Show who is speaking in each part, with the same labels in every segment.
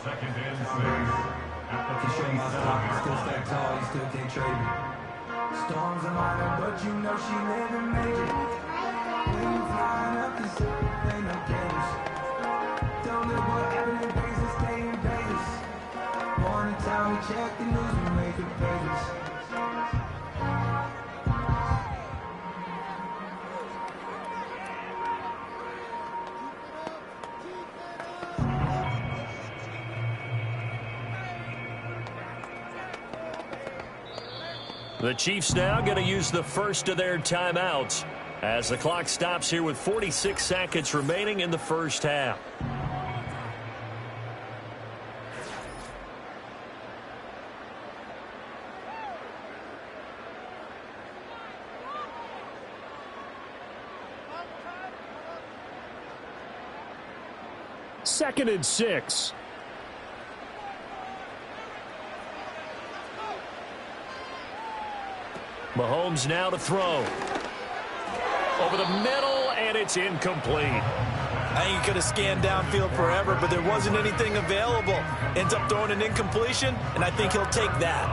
Speaker 1: To show my stock, you still stack tall, you still can't trade me. Storms are minor, but you know she living major. When you flying up this, ain't no games. Don't live what happened in Vegas, stay in Vegas. Born in town, we check the news, we make the pages.
Speaker 2: The Chiefs now going to use the first of their timeouts as the clock stops here with 46 seconds remaining in the first half. Second and 6. Mahomes now to throw. Over the middle, and it's incomplete.
Speaker 3: I think he could have scanned downfield forever, but there wasn't anything available. Ends up throwing an incompletion, and I think he'll take that.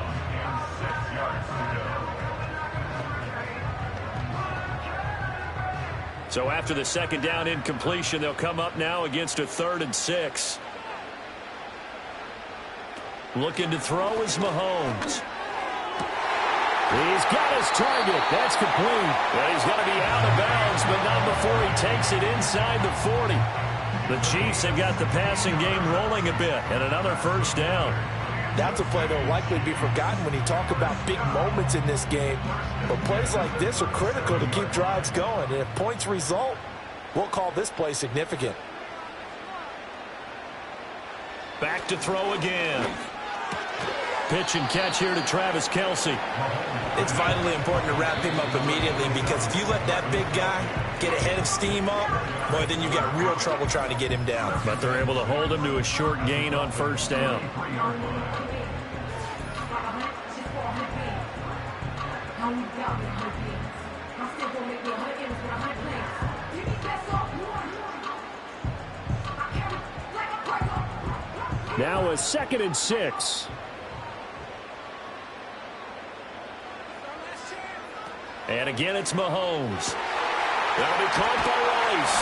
Speaker 2: So after the second down incompletion, they'll come up now against a 3rd and 6. Looking to throw is Mahomes. He's got his target. That's complete. Well, he's got to be out of bounds, but not before he takes it inside the 40. The Chiefs have got the passing game rolling a bit, and another first down.
Speaker 3: That's a play that will likely be forgotten when you talk about big moments in this game. But plays like this are critical to keep drives going. And if points result, we'll call this play significant.
Speaker 2: Back to throw again. Pitch and catch here to Travis Kelce.
Speaker 3: It's vitally important to wrap him up immediately, because if you let that big guy get a head of steam up, boy, then you've got real trouble trying to get him down.
Speaker 2: But they're able to hold him to a short gain on first down. Now a 2nd and 6. And again, it's Mahomes. That'll be caught by Rice.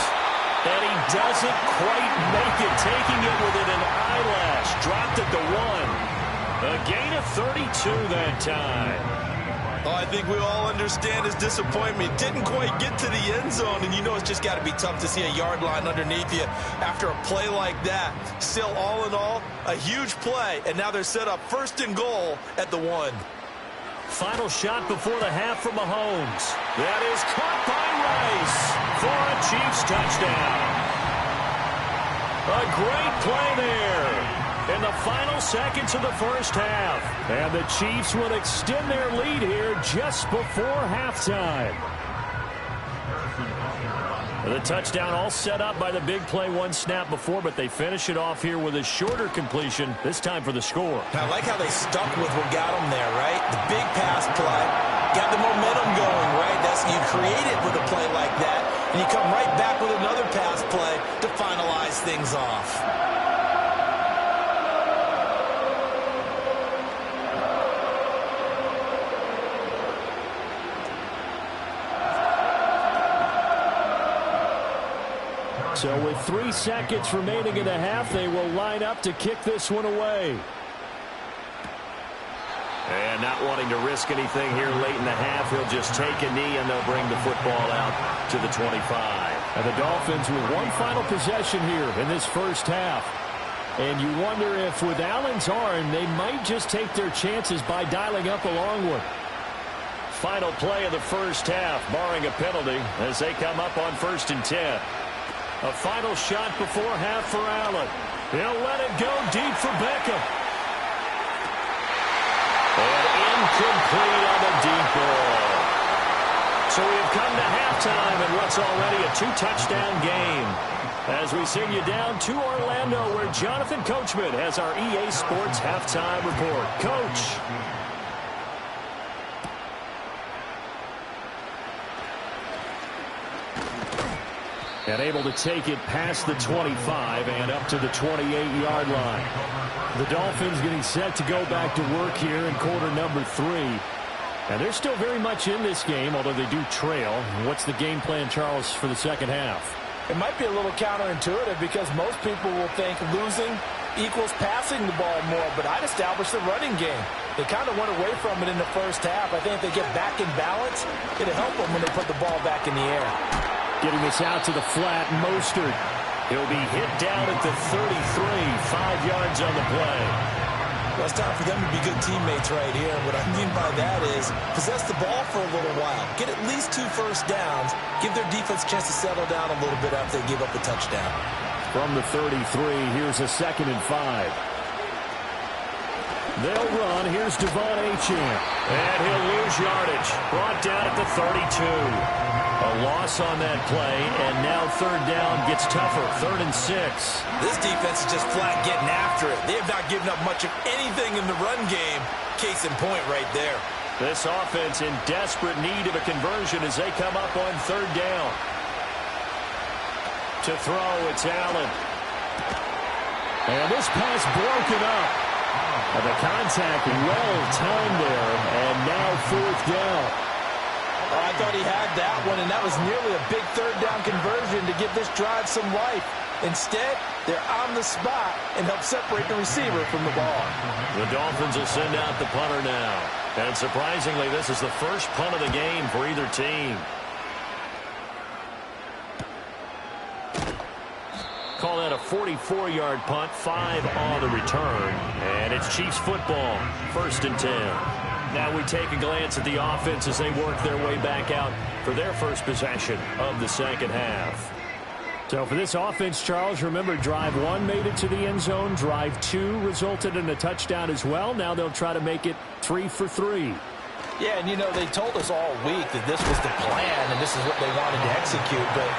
Speaker 2: And he doesn't quite make it, taking it within an eyelash. Dropped it to 1. A gain of 32 that time.
Speaker 3: Oh, I think we all understand his disappointment. Didn't quite get to the end zone, and you know it's just got to be tough to see a yard line underneath you after a play like that. Still, all in all, a huge play, and now they're set up 1st and goal at the 1.
Speaker 2: Final shot before the half from Mahomes. That is caught by Rice for a Chiefs touchdown. A great play there in the final seconds of the first half. And the Chiefs will extend their lead here just before halftime. The touchdown all set up by the big play 1 snap before, but they finish it off here with a shorter completion, this time for the score.
Speaker 3: I like how they stuck with what got them there, right? The big pass play, got the momentum going, right? You create it with a play like that, and you come right back with another pass play to finalize things off.
Speaker 2: So with 3 seconds remaining in the half, they will line up to kick this one away. And not wanting to risk anything here late in the half, he'll just take a knee and they'll bring the football out to the 25. And the Dolphins with one final possession here in this first half. And you wonder if with Allen's arm, they might just take their chances by dialing up a long one. Final play of the first half, barring a penalty, as they come up on 1st and 10. A final shot before half for Allen. He'll let it go deep for Beckham. And incomplete on the deep ball. So we've come to halftime in what's already a 2-touchdown game. As we send you down to Orlando, where Jonathan Coachman has our EA Sports halftime report. Coach. And able to take it past the 25 and up to the 28-yard line. The Dolphins getting set to go back to work here in quarter number 3. And they're still very much in this game, although they do trail. What's the game plan, Charles, for the second half?
Speaker 4: It might be a little counterintuitive because most people will think losing equals passing the ball more, but I'd establish the running game. They kind of went away from it in the first half. I think if they get back in balance, it'll help them when they put the ball back in the air.
Speaker 2: Getting this out to the flat, Mostert. He'll be hit down at the 33, 5 yards on the play.
Speaker 3: Well, it's time for them to be good teammates right here. What I mean by that is possess the ball for a little while. Get at least 2 first downs. Give their defense a chance to settle down a little bit after they give up a touchdown.
Speaker 2: From the 33, here's a 2nd and 5. They'll run. Here's Devon Achane. And he'll lose yardage. Brought down at the 32. A loss on that play, and now 3rd down gets tougher. 3rd and 6.
Speaker 3: This defense is just flat getting after it. They have not given up much of anything in the run game. Case in point right there.
Speaker 2: This offense in desperate need of a conversion as they come up on 3rd down. To throw, it's Allen. And this pass broken up. And the contact well timed there, and now 4th down.
Speaker 4: Oh, I thought he had that one, and that was nearly a big 3rd down conversion to give this drive some life. Instead, they're on the spot and help separate the receiver from the ball.
Speaker 2: The Dolphins will send out the punter now. And surprisingly, this is the first punt of the game for either team. Call that a 44-yard punt, 5 on the return. And it's Chiefs football, 1st and 10. Now we take a glance at the offense as they work their way back out for their first possession of the second half. So for this offense, Charles, remember drive 1 made it to the end zone. Drive 2 resulted in a touchdown as well. Now they'll try to make it 3 for 3.
Speaker 4: Yeah, and you know, they told us all week that this was the plan and this is what they wanted to execute, but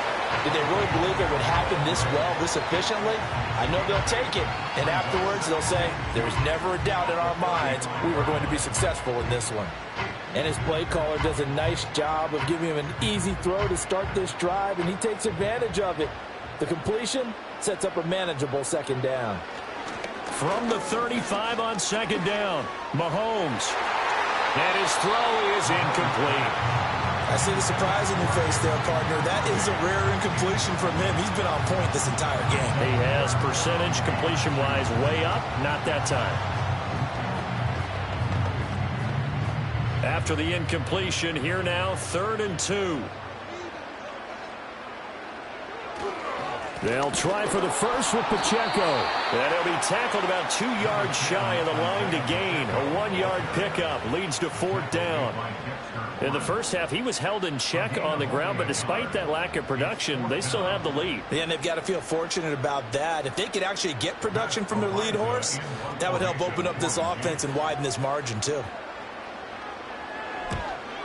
Speaker 4: did they really believe it would happen this well, this efficiently? I know they'll take it, and afterwards they'll say, there's never a doubt in our minds we were going to be successful in this one. And his play caller does a nice job of giving him an easy throw to start this drive, and he takes advantage of it. The completion sets up a manageable 2nd down.
Speaker 2: From the 35 on 2nd down, Mahomes. And his throw is incomplete.
Speaker 3: I see the surprise in your face there, partner. That is a rare incompletion from him. He's been on point this entire game.
Speaker 2: He has percentage completion-wise way up. Not that time. After the incompletion, here now, 3rd and 2. They'll try for the first with Pacheco. And he'll be tackled about 2 yards shy of the line to gain. A 1-yard pickup leads to 4th down. In the first half, he was held in check on the ground, but despite that lack of production, they still have the lead.
Speaker 3: Yeah, and they've got to feel fortunate about that. If they could actually get production from their lead horse, that would help open up this offense and widen this margin, too.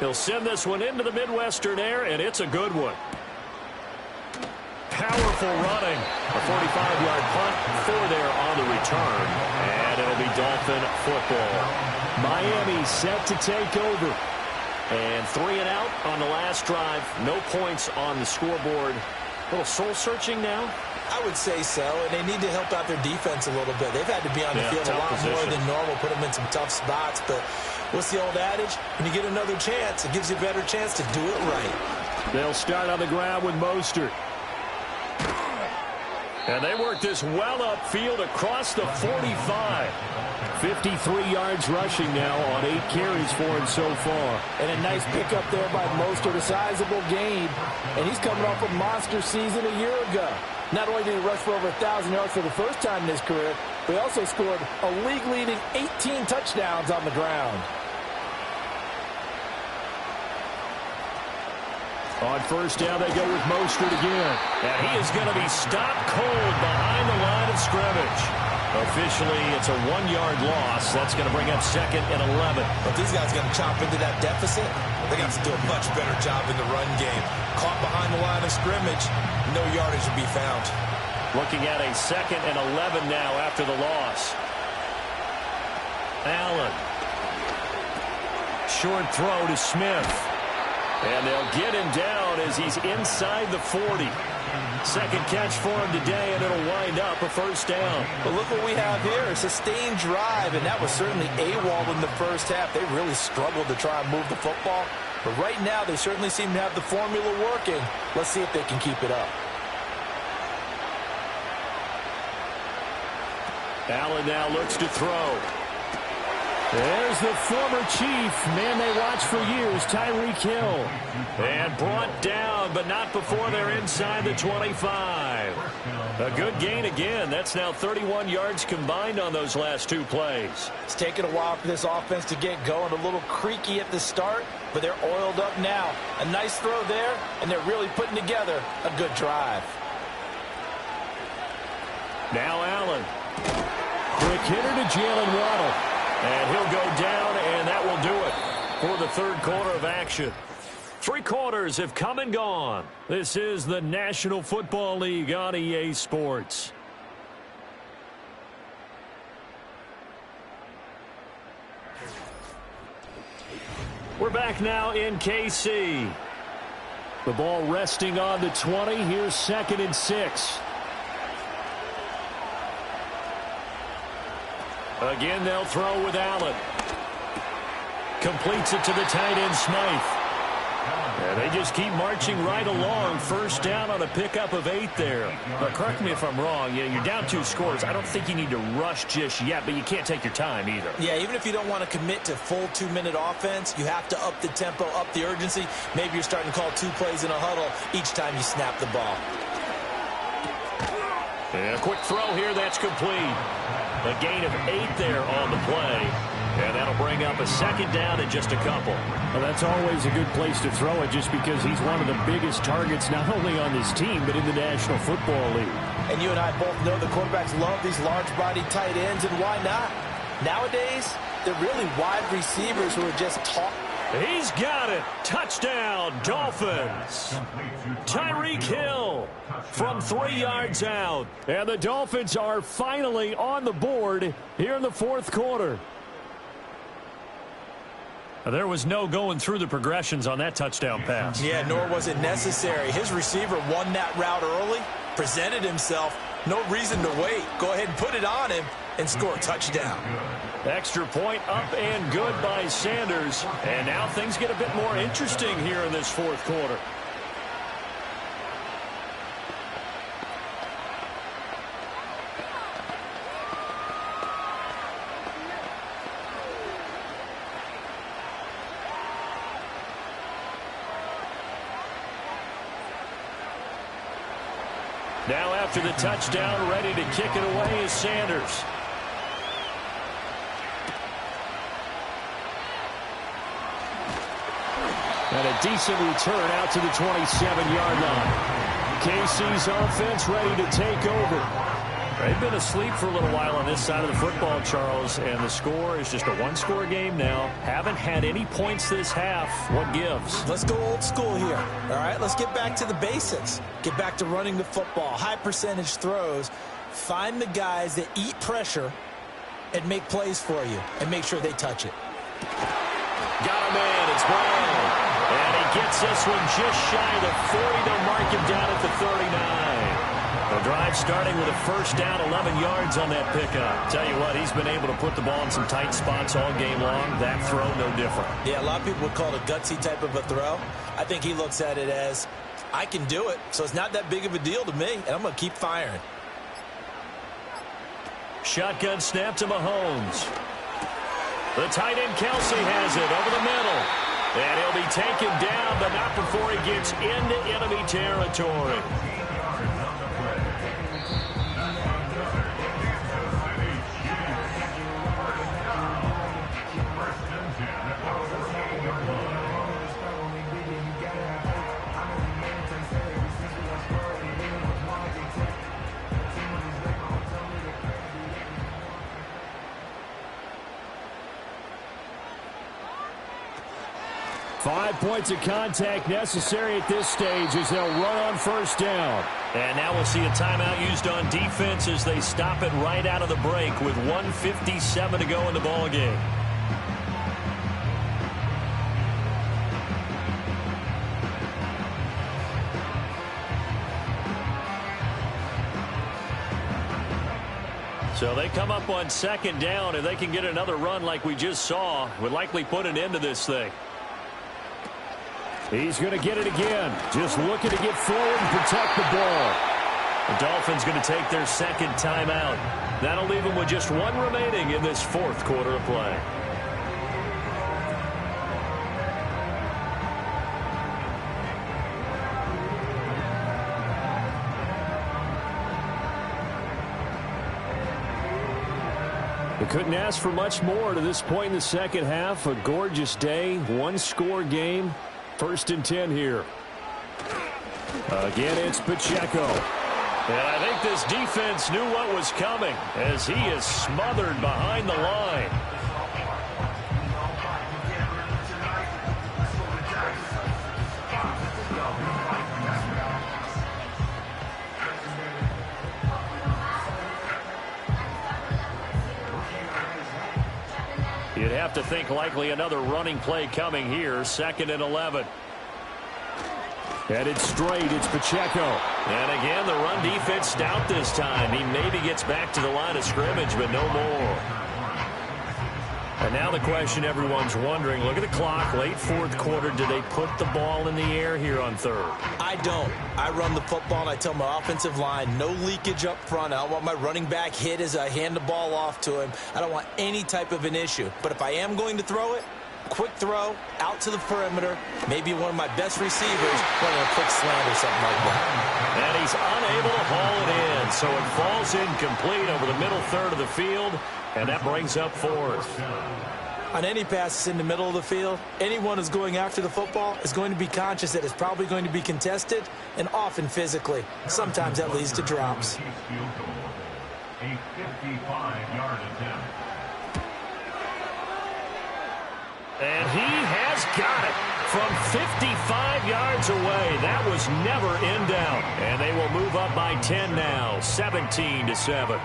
Speaker 2: He'll send this one into the Midwestern air, and it's a good one. Powerful running. A 45-yard punt, 4 there on the return. And it'll be Dolphin football. Miami set to take over. And 3 and out on the last drive. No points on the scoreboard. A little soul-searching now?
Speaker 3: I would say so, and they need to help out their defense a little bit. They've had to be on the field a lot more than normal, put them in some tough spots. But what's the old adage? When you get another chance, it gives you a better chance to do it right.
Speaker 2: They'll start on the ground with Mostert. And they work this well upfield across the 45. 53 yards rushing now on 8 carries for him so far.
Speaker 4: And a nice pickup there by Mostert, a sizable gain. And he's coming off a monster season a year ago. Not only did he rush for over 1,000 yards for the first time in his career, but he also scored a league-leading 18 touchdowns on the ground.
Speaker 2: On 1st down, they go with Mostert again. And he is going to be stopped cold behind the line of scrimmage. Officially, it's a 1-yard loss. That's going to bring up 2nd and 11.
Speaker 3: But these guys going to chop into that deficit. They got to do a much better job in the run game. Caught behind the line of scrimmage, no yardage to be found.
Speaker 2: Looking at a 2nd and 11 now after the loss. Allen. Short throw to Smith. And they'll get him down as he's inside the 40. Second catch for him today, and it'll wind up a first down.
Speaker 4: But look what we have here, a sustained drive, and that was certainly AWOL in the first half. They really struggled to try and move the football. But right now, they certainly seem to have the formula working. Let's see if they can keep it up.
Speaker 2: Allen now looks to throw. There's the former Chief, man they watched for years, Tyreek Hill. And brought down, but not before they're inside the 25. A good gain again. That's now 31 yards combined on those last two plays.
Speaker 4: It's taken a while for this offense to get going. A little creaky at the start, but they're oiled up now. A nice throw there, and they're really putting together a good drive.
Speaker 2: Now Allen. Quick hitter to Jalen Waddle. And he'll go down, and that will do it for the third quarter of action. 3 quarters have come and gone. This is the National Football League on EA Sports. We're back now in KC. The ball resting on the 20. Here's 2nd and 6. Again, they'll throw with Allen. Completes it to the tight end, Smythe. And they just keep marching right along. First down on a pickup of 8 there. But correct me if I'm wrong. Yeah, you're down 2 scores. I don't think you need to rush just yet, but you can't take your time either.
Speaker 4: Yeah, even if you don't want to commit to full 2-minute offense, you have to up the tempo, up the urgency. Maybe you're starting to call 2 plays in a huddle each time you snap the ball.
Speaker 2: And a quick throw here, that's complete. A gain of 8 there on the play. And that'll bring up a 2nd down and just a couple.
Speaker 5: Well, that's always a good place to throw it just because he's one of the biggest targets not only on this team but in the National Football League.
Speaker 4: And you and I both know the quarterbacks love these large-bodied tight ends, and why not? Nowadays, they're really wide receivers who are just taught.
Speaker 2: He's got it. Touchdown, Dolphins. Tyreek Hill from 3 yards out.
Speaker 5: And the Dolphins are finally on the board here in the 4th quarter.
Speaker 2: There was no going through the progressions on that touchdown pass.
Speaker 4: Yeah, nor was it necessary. His receiver won that route early, presented himself. No reason to wait. Go ahead and put it on him and score a touchdown.
Speaker 2: Extra point up and good by Sanders. And now things get a bit more interesting here in this 4th quarter. Now after the touchdown, ready to kick it away is Sanders.
Speaker 5: And a decent return out to the 27-yard line. KC's offense ready to take over.
Speaker 2: They've been asleep for a little while on this side of the football, Charles, and the score is just a 1-score game now. Haven't had any points this half. What gives?
Speaker 4: Let's go old school here. All right, let's get back to the basics. Get back to running the football, high percentage throws. Find the guys that eat pressure and make plays for you and make sure they touch it.
Speaker 2: Got him in. It's Brown. And he gets this one just shy of the 40. They'll mark him down at the 39. The drive starting with a first down, 11 yards on that pickup. Tell you what, he's been able to put the ball in some tight spots all game long. That throw, no different.
Speaker 4: Yeah, a lot of people would call it a gutsy type of a throw. I think he looks at it as, I can do it, so it's not that big of a deal to me, and I'm going to keep firing.
Speaker 2: Shotgun snap to Mahomes. The tight end Kelsey has it over the middle. And he'll be taken down, but not before he gets into enemy territory.
Speaker 5: 5 points of contact necessary at this stage as they'll run on first down.
Speaker 2: And now we'll see a timeout used on defense as they stop it right out of the break with 1:57 to go in the ballgame. So they come up on second down, and they can get another run like we just saw. Would likely put an end to this thing.
Speaker 5: He's going to get it again. Just looking to get forward and protect the ball.
Speaker 2: The Dolphins going to take their second timeout. That'll leave them with just one remaining in this fourth quarter of play.
Speaker 5: We couldn't ask for much more to this point in the second half. A gorgeous day, one-score game. 1st and 10 here. Again, it's Pacheco.
Speaker 2: And I think this defense knew what was coming as he is smothered behind the line. You'd have to think likely another running play coming here. 2nd and 11.
Speaker 5: Headed straight, it's Pacheco.
Speaker 2: And again, the run defense stout this time. He maybe gets back to the line of scrimmage, but no more. And now the question everyone's wondering, look at the clock, late fourth quarter. Do they put the ball in the air here on third?
Speaker 4: I don't. I run the football, and I tell my offensive line, no leakage up front. I don't want my running back hit as I hand the ball off to him. I don't want any type of an issue. But if I am going to throw it, quick throw, out to the perimeter, maybe one of my best receivers running a quick slant or something like that.
Speaker 2: And he's unable to haul it in, so it falls incomplete over the middle third of the field, and that brings up 4th.
Speaker 4: On any passes in the middle of the field, anyone who's going after the football is going to be conscious that it's probably going to be contested, and often physically. Sometimes that leads to drops.
Speaker 1: A 55-yard attempt.
Speaker 2: And he has got it from 55 yards away. That was never in doubt. And they will move up by 10 now, 17-7.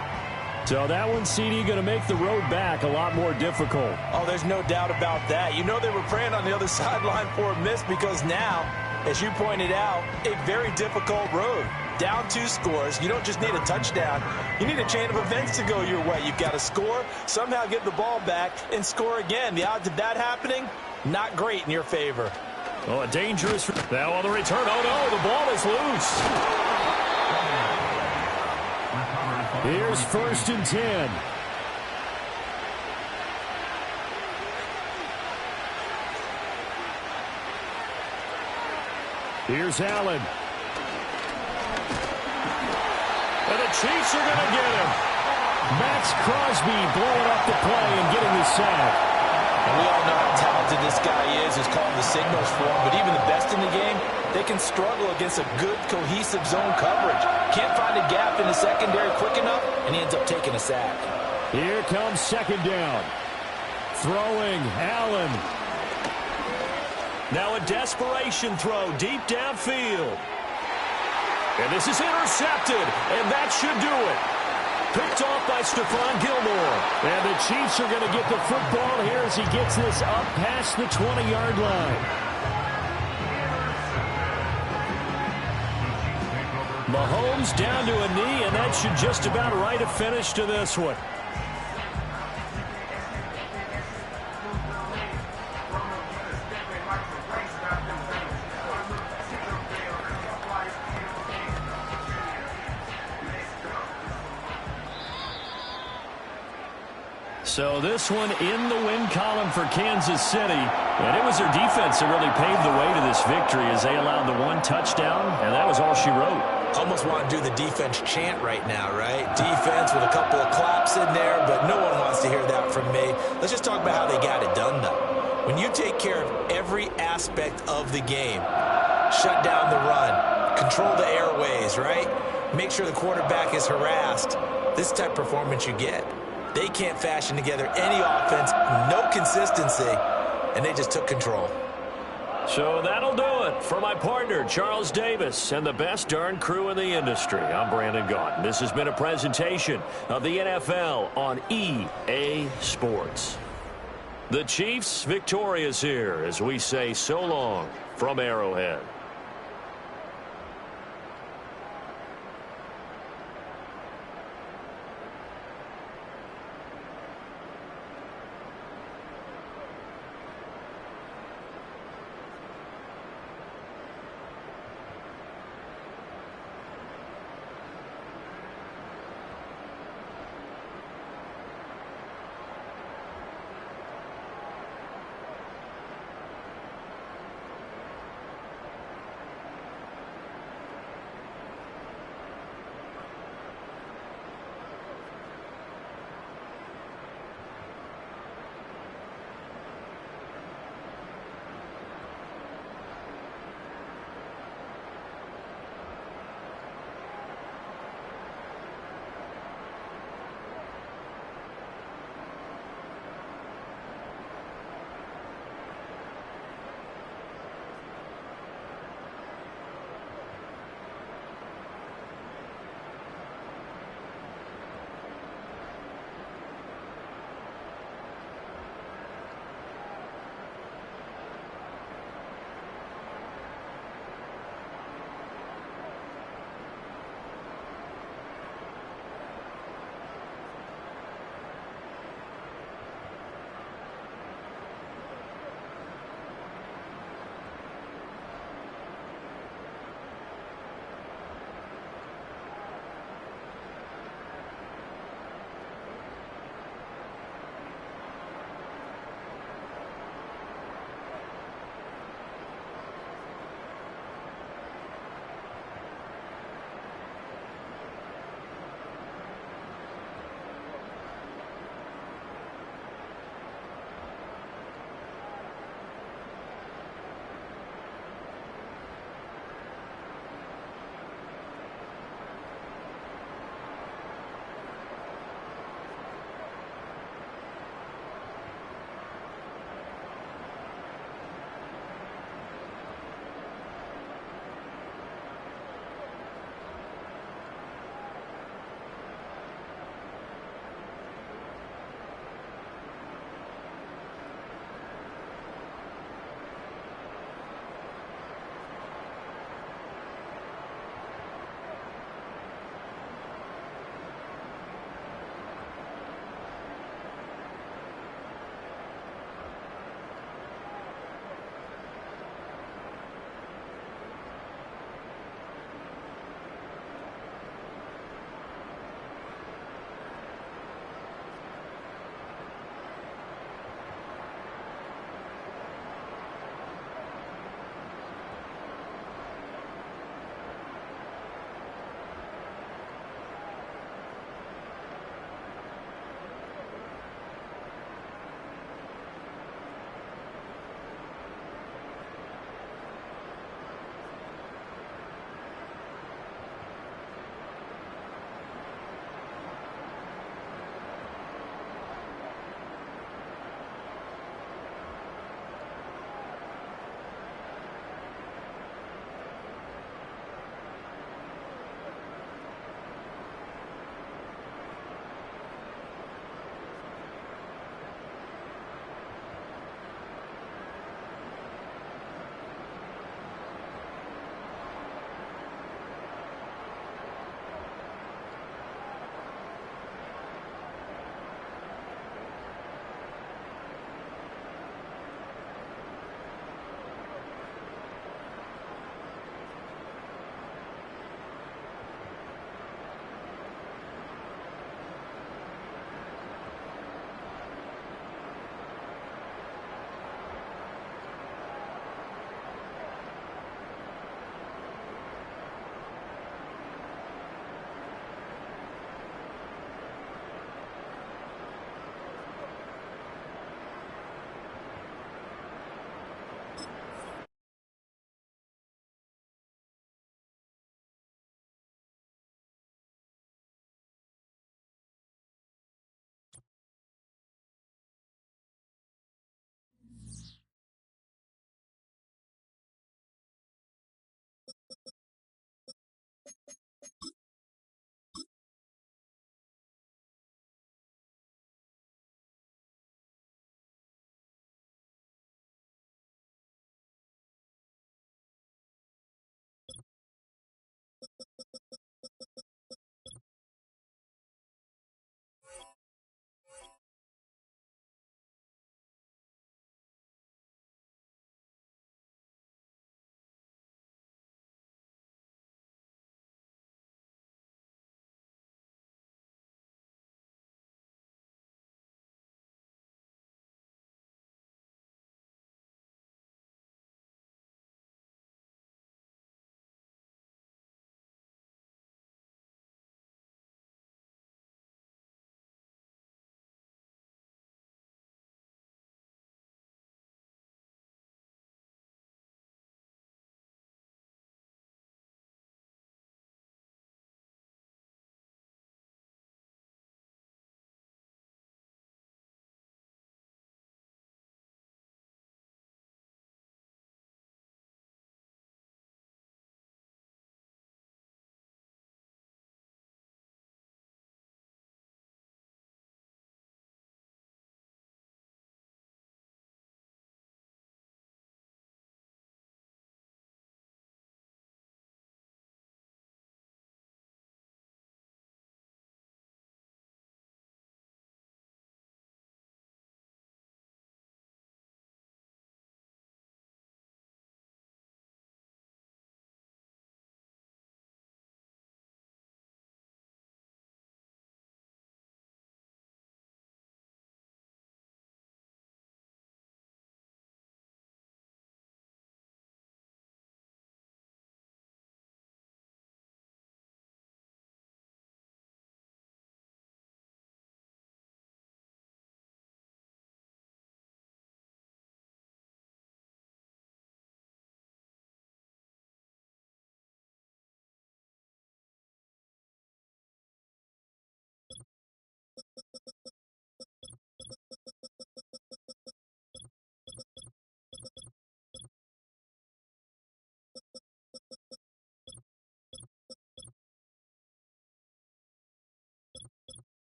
Speaker 5: So that one, CD, going to make the road back a lot more difficult.
Speaker 4: Oh, there's no doubt about that. You know they were praying on the other sideline for a miss because now, as you pointed out, a very difficult road. Down 2 scores. You don't just need a touchdown. You need a chain of events to go your way. You've got to score, somehow get the ball back, and score again. The odds of that happening, not great in your favor.
Speaker 2: Oh, a dangerous. Now on the return. Oh, no, the ball is loose.
Speaker 5: Here's 1st and 10. Here's Allen.
Speaker 2: And the Chiefs are going to get him.
Speaker 5: Max Crosby blowing up the play and getting the sack.
Speaker 4: And we all know how talented this guy is, who's calling the signals for him. But even the best in the game, they can struggle against a good, cohesive zone coverage. Can't find a gap in the secondary quick enough, and he ends up taking a sack.
Speaker 5: Here comes 2nd down. Throwing, Allen.
Speaker 2: Now a desperation throw deep downfield. And this is intercepted, and that should do it. Picked off by Stephon Gilmore.
Speaker 5: And the Chiefs are going to get the football here as he gets this up past the 20-yard line.
Speaker 2: Mahomes down to a knee, and that should just about write a finish to this one. So this one in the win column for Kansas City. And it was their defense that really paved the way to this victory as they allowed the 1 touchdown, and that was all she wrote.
Speaker 4: Almost want to do the defense chant right now, right? Defense with a couple of claps in there, but no one wants to hear that from me. Let's just talk about how they got it done, though. When you take care of every aspect of the game, shut down the run, control the airways, right? Make sure the quarterback is harassed. This type of performance you get. They can't fashion together any offense, no consistency, and they just took control.
Speaker 2: So that'll do it for my partner, Charles Davis, and the best darn crew in the industry. I'm Brandon Gaudin. This has been a presentation of the NFL on EA Sports. The Chiefs victorious here as we say so long from Arrowhead.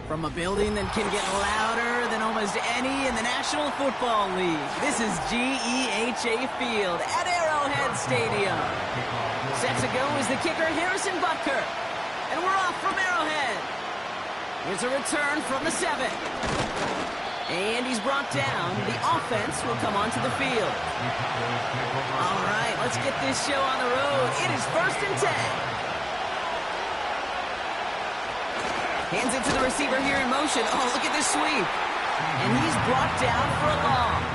Speaker 6: From a building that can get louder than almost any in the National Football League, this is GEHA Field at Arrowhead Stadium. Set to go is the kicker, Harrison Butker. And we're off from Arrowhead. Here's a return from the 7. And he's brought down. The offense will come onto the field. All right, let's get this show on the road. It is 1st and 10. Hands it to the receiver here in motion. Oh, look at this sweep. And he's brought down for a loss.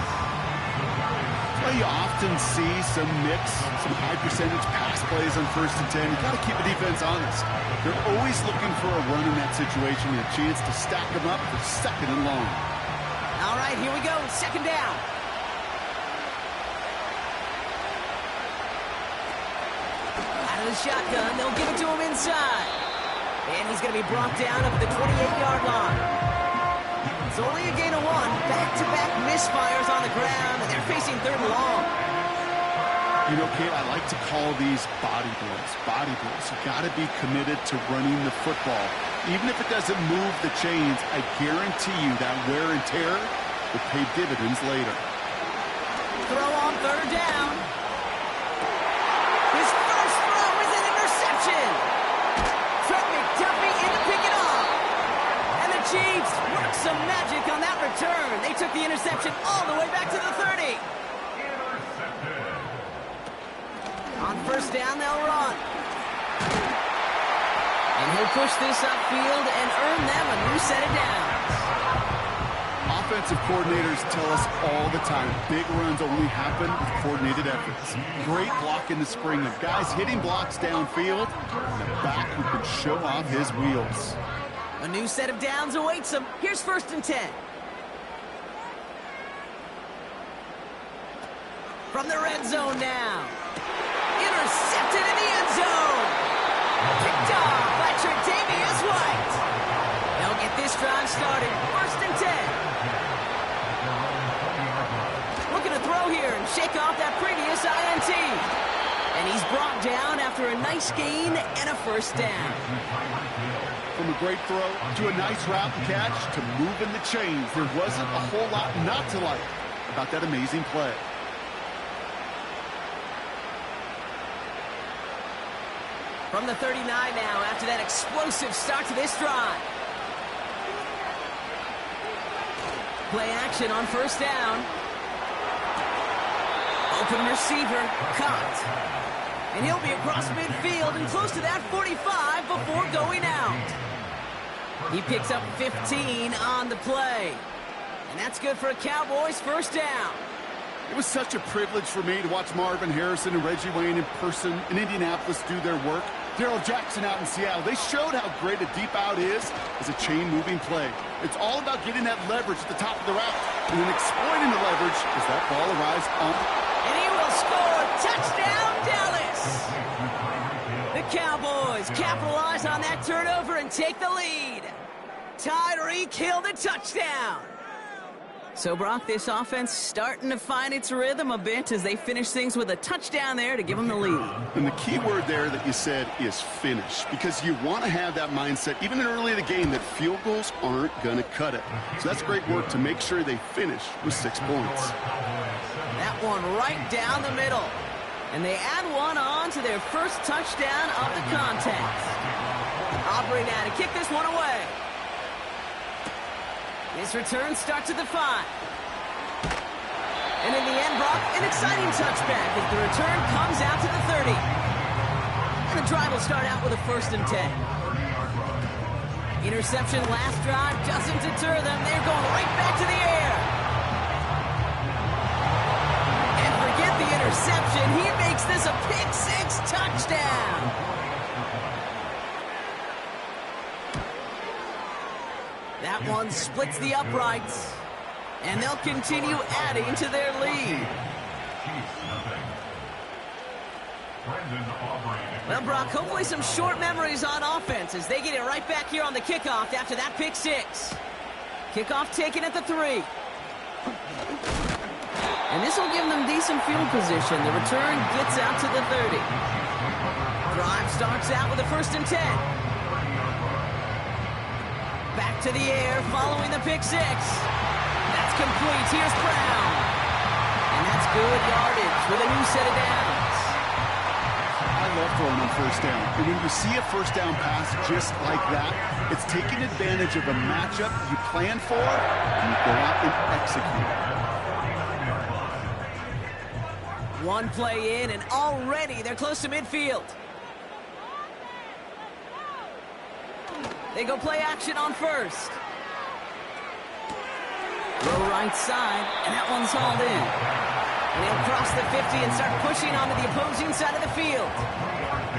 Speaker 7: Well, you often see some mix, some high percentage pass plays on 1st and 10. You've got to keep the defense honest. They're always looking for a run in that situation, a chance to stack them up for 2nd and long.
Speaker 6: All right, here we go. 2nd down. Out of the shotgun, they'll give it to him inside. And he's going to be brought down up at the 28-yard line. It's only a gain of 1. Back-to-back misfires on the ground, and they're facing 3rd and long.
Speaker 7: You know, Kate, I like to call these body blows. Body blows. You got to be committed to running the football. Even if it doesn't move the chains, I guarantee you that wear and tear will pay dividends later.
Speaker 6: Throw on 3rd down. His first throw is an interception. Duffy in to pick it off. And the Chiefs worked some magic on that return. They took the interception all the way back to the 30. On 1st down, they'll run. And he'll push this upfield and earn them a new set of downs.
Speaker 7: Offensive coordinators tell us all the time, big runs only happen with coordinated efforts. Great block in the spring of guys hitting blocks downfield, and a back who can show off his wheels.
Speaker 6: A new set of downs awaits him. Here's 1st and 10. From the red zone now. Intercepted in the end zone. Picked off by Tre'Davious White. They'll get this drive started. 1st and 10. Looking to throw here and shake off that previous INT. And he's brought down after a nice gain and a 1st down.
Speaker 7: From a great throw to a nice route and catch to moving the chains, there wasn't a whole lot not to like about that amazing play.
Speaker 6: From the 39 now after that explosive start to this drive. Play action on 1st down. Open receiver, caught. And he'll be across midfield and close to that 45 before going out. He picks up 15 on the play. And that's good for a Cowboys 1st down.
Speaker 7: It was such a privilege for me to watch Marvin Harrison and Reggie Wayne in person in Indianapolis do their work. Darrell Jackson out in Seattle, they showed how great a deep out is as a chain-moving play. It's all about getting that leverage at the top of the route and then exploiting the leverage as that ball arrives on.
Speaker 6: And he will score. Touchdown, Dallas! The Cowboys Cowboys capitalize on that turnover and take the lead. Tyreek Hill the touchdown. So, Brock, this offense starting to find its rhythm a bit as they finish things with a touchdown there to give them the lead.
Speaker 7: And the key word there that you said is finish, because you want to have that mindset, even in early in the game, that field goals aren't going to cut it. So that's great work to make sure they finish with 6 points.
Speaker 6: That one right down the middle. And they add one on to their first touchdown of the contest. Aubrey now to kick this one away. This return starts at the 5. And in the end, Brock, an exciting touchback as the return comes out to the 30. And the drive will start out with a 1st and 10. Interception last drive doesn't deter them. They're going right back to the air. And forget the interception. He makes this a pick-6 touchdown. That one splits the uprights, and they'll continue adding to their lead. Well, Brock, hopefully some short memories on offense as they get it right back here on the kickoff after that pick-6. Kickoff taken at the 3. And this will give them decent field position. The return gets out to the 30. Drive starts out with a 1st and 10. Back to the air, following the pick-6. That's complete. Here's Brown. And that's good yardage with a new set of downs.
Speaker 7: I love throwing on 1st down. And when you see a 1st down pass just like that, it's taking advantage of a matchup you plan for, and you go out and execute.
Speaker 6: One play in, and already they're close to midfield. They go play action on 1st. Low right side, and that one's hauled in. And they'll cross the 50 and start pushing onto the opposing side of the field.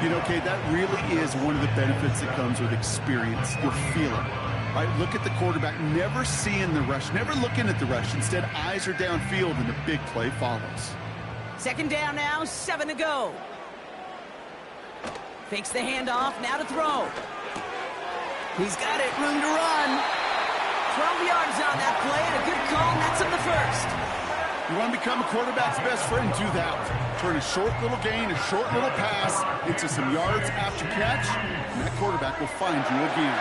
Speaker 7: You know, Kate, that really is one of the benefits that comes with experience. You'll feel it. Right? Look at the quarterback, never seeing the rush, never looking at the rush. Instead, eyes are downfield, and the big play follows.
Speaker 6: 2nd down now, 7 to go. Fakes the handoff, now to throw. He's got it, room to run. 12 yards on that play, and a good call, and that's him the 1st.
Speaker 7: You want to become a quarterback's best friend, do that. Turn a short little gain, a short little pass into some yards after catch, and that quarterback will find you again.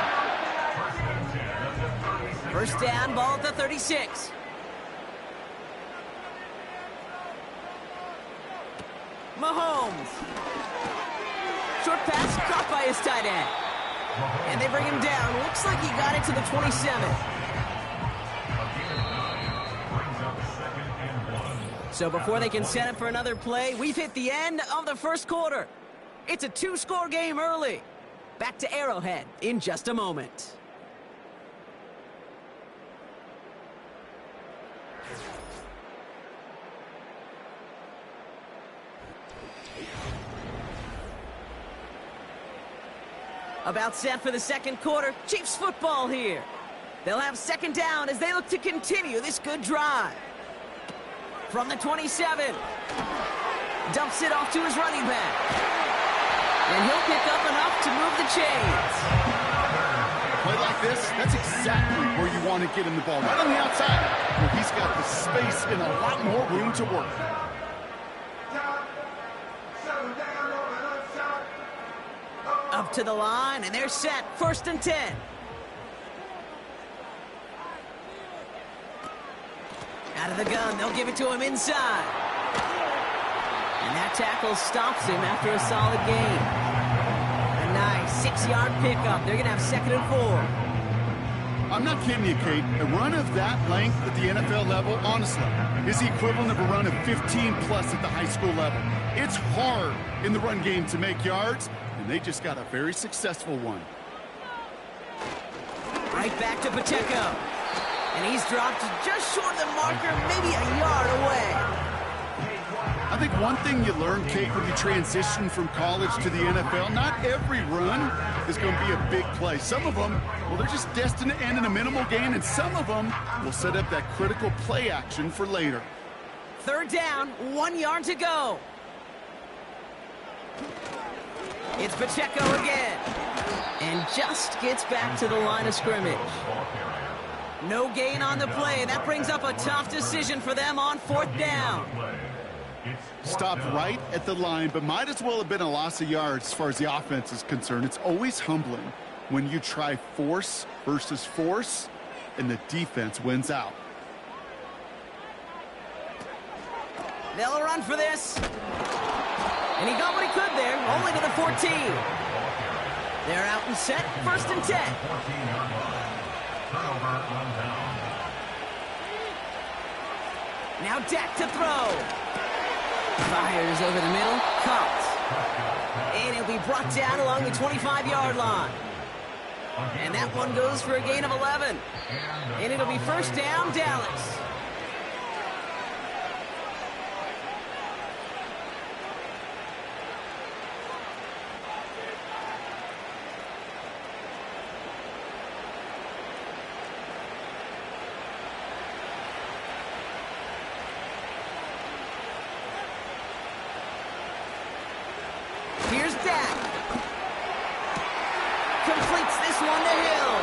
Speaker 6: 1st down, ball at the 36. Mahomes. Short pass caught by his tight end. And they bring him down. Looks like he got it to the 27. So before they can set up for another play, we've hit the end of the 1st quarter. It's a 2-score game early. Back to Arrowhead in just a moment. About set for the 2nd quarter. Chiefs football here. They'll have 2nd down as they look to continue this good drive. From the 27. Dumps it off to his running back. And he'll pick up enough to move the chains.
Speaker 7: A play like this, that's exactly where you want to get him the ball. Right on the outside, where he's got the space and a lot more room to work.
Speaker 6: Up to the line, and they're set. 1st and 10. Out of the gun, they'll give it to him inside. And that tackle stops him after a solid gain. A nice 6-yard pickup. They're going to have 2nd and 4.
Speaker 7: I'm not kidding you, Kate. A run of that length at the NFL level, honestly, is the equivalent of a run of 15-plus at the high school level. It's hard in the run game to make yards, and they just got a very successful one.
Speaker 6: Right back to Pacheco. And he's dropped just short of the marker, maybe a yard away.
Speaker 7: I think one thing you learn, Kate, when you transition from college to the NFL, not every run is going to be a big play. Some of them, well, they're just destined to end in a minimal gain, and some of them will set up that critical play action for later.
Speaker 6: 3rd down, 1 yard to go. It's Pacheco again. And just gets back to the line of scrimmage. No gain on the play. That brings up a tough decision for them on 4th down.
Speaker 7: Stopped right at the line, but might as well have been a loss of yards as far as the offense is concerned. It's always humbling when you try force versus force, and the defense wins out.
Speaker 6: They'll run for this. And he got what he could there, only to the 14. They're out and set, 1st and 10. Now Dak to throw. Fires over the middle, caught. And it'll be brought down along the 25-yard line. And that one goes for a gain of 11. And it'll be 1st down, Dallas. Here's Dak. Completes this one to Hill.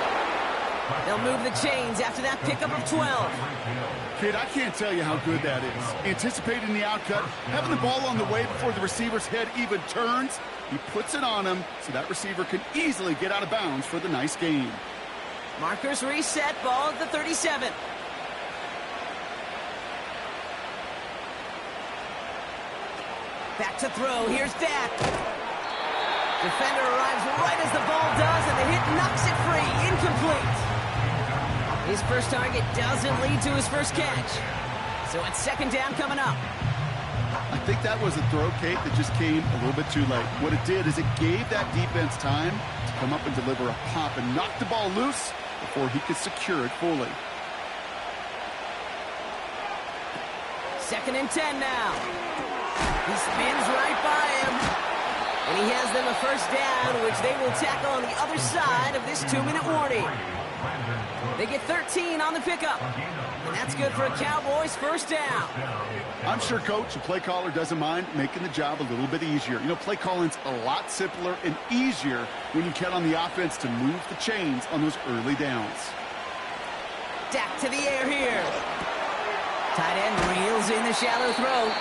Speaker 6: They'll move the chains after that pickup of 12.
Speaker 7: Kid, I can't tell you how good that is. Anticipating the outcut, having the ball on the way before the receiver's head even turns. He puts it on him so that receiver can easily get out of bounds for the nice gain.
Speaker 6: Markers reset, ball at the 37. Back to throw, here's Dak. Defender arrives right as the ball does, and the hit knocks it free. Incomplete. His first target doesn't lead to his first catch. So it's 2nd down coming up.
Speaker 7: I think that was a throw, Kate, that just came a little bit too late. What it did is it gave that defense time to come up and deliver a pop and knock the ball loose before he could secure it fully.
Speaker 6: 2nd and 10 now. He spins right by him. And he has them a 1st down, which they will tackle on the other side of this 2-minute warning. They get 13 on the pickup. And that's good for a Cowboys 1st down.
Speaker 7: I'm sure, Coach, the play caller doesn't mind making the job a little bit easier. You know, play calling's a lot simpler and easier when you count on the offense to move the chains on those early downs.
Speaker 6: Dak to the air here. Tight end reels in the shallow throw.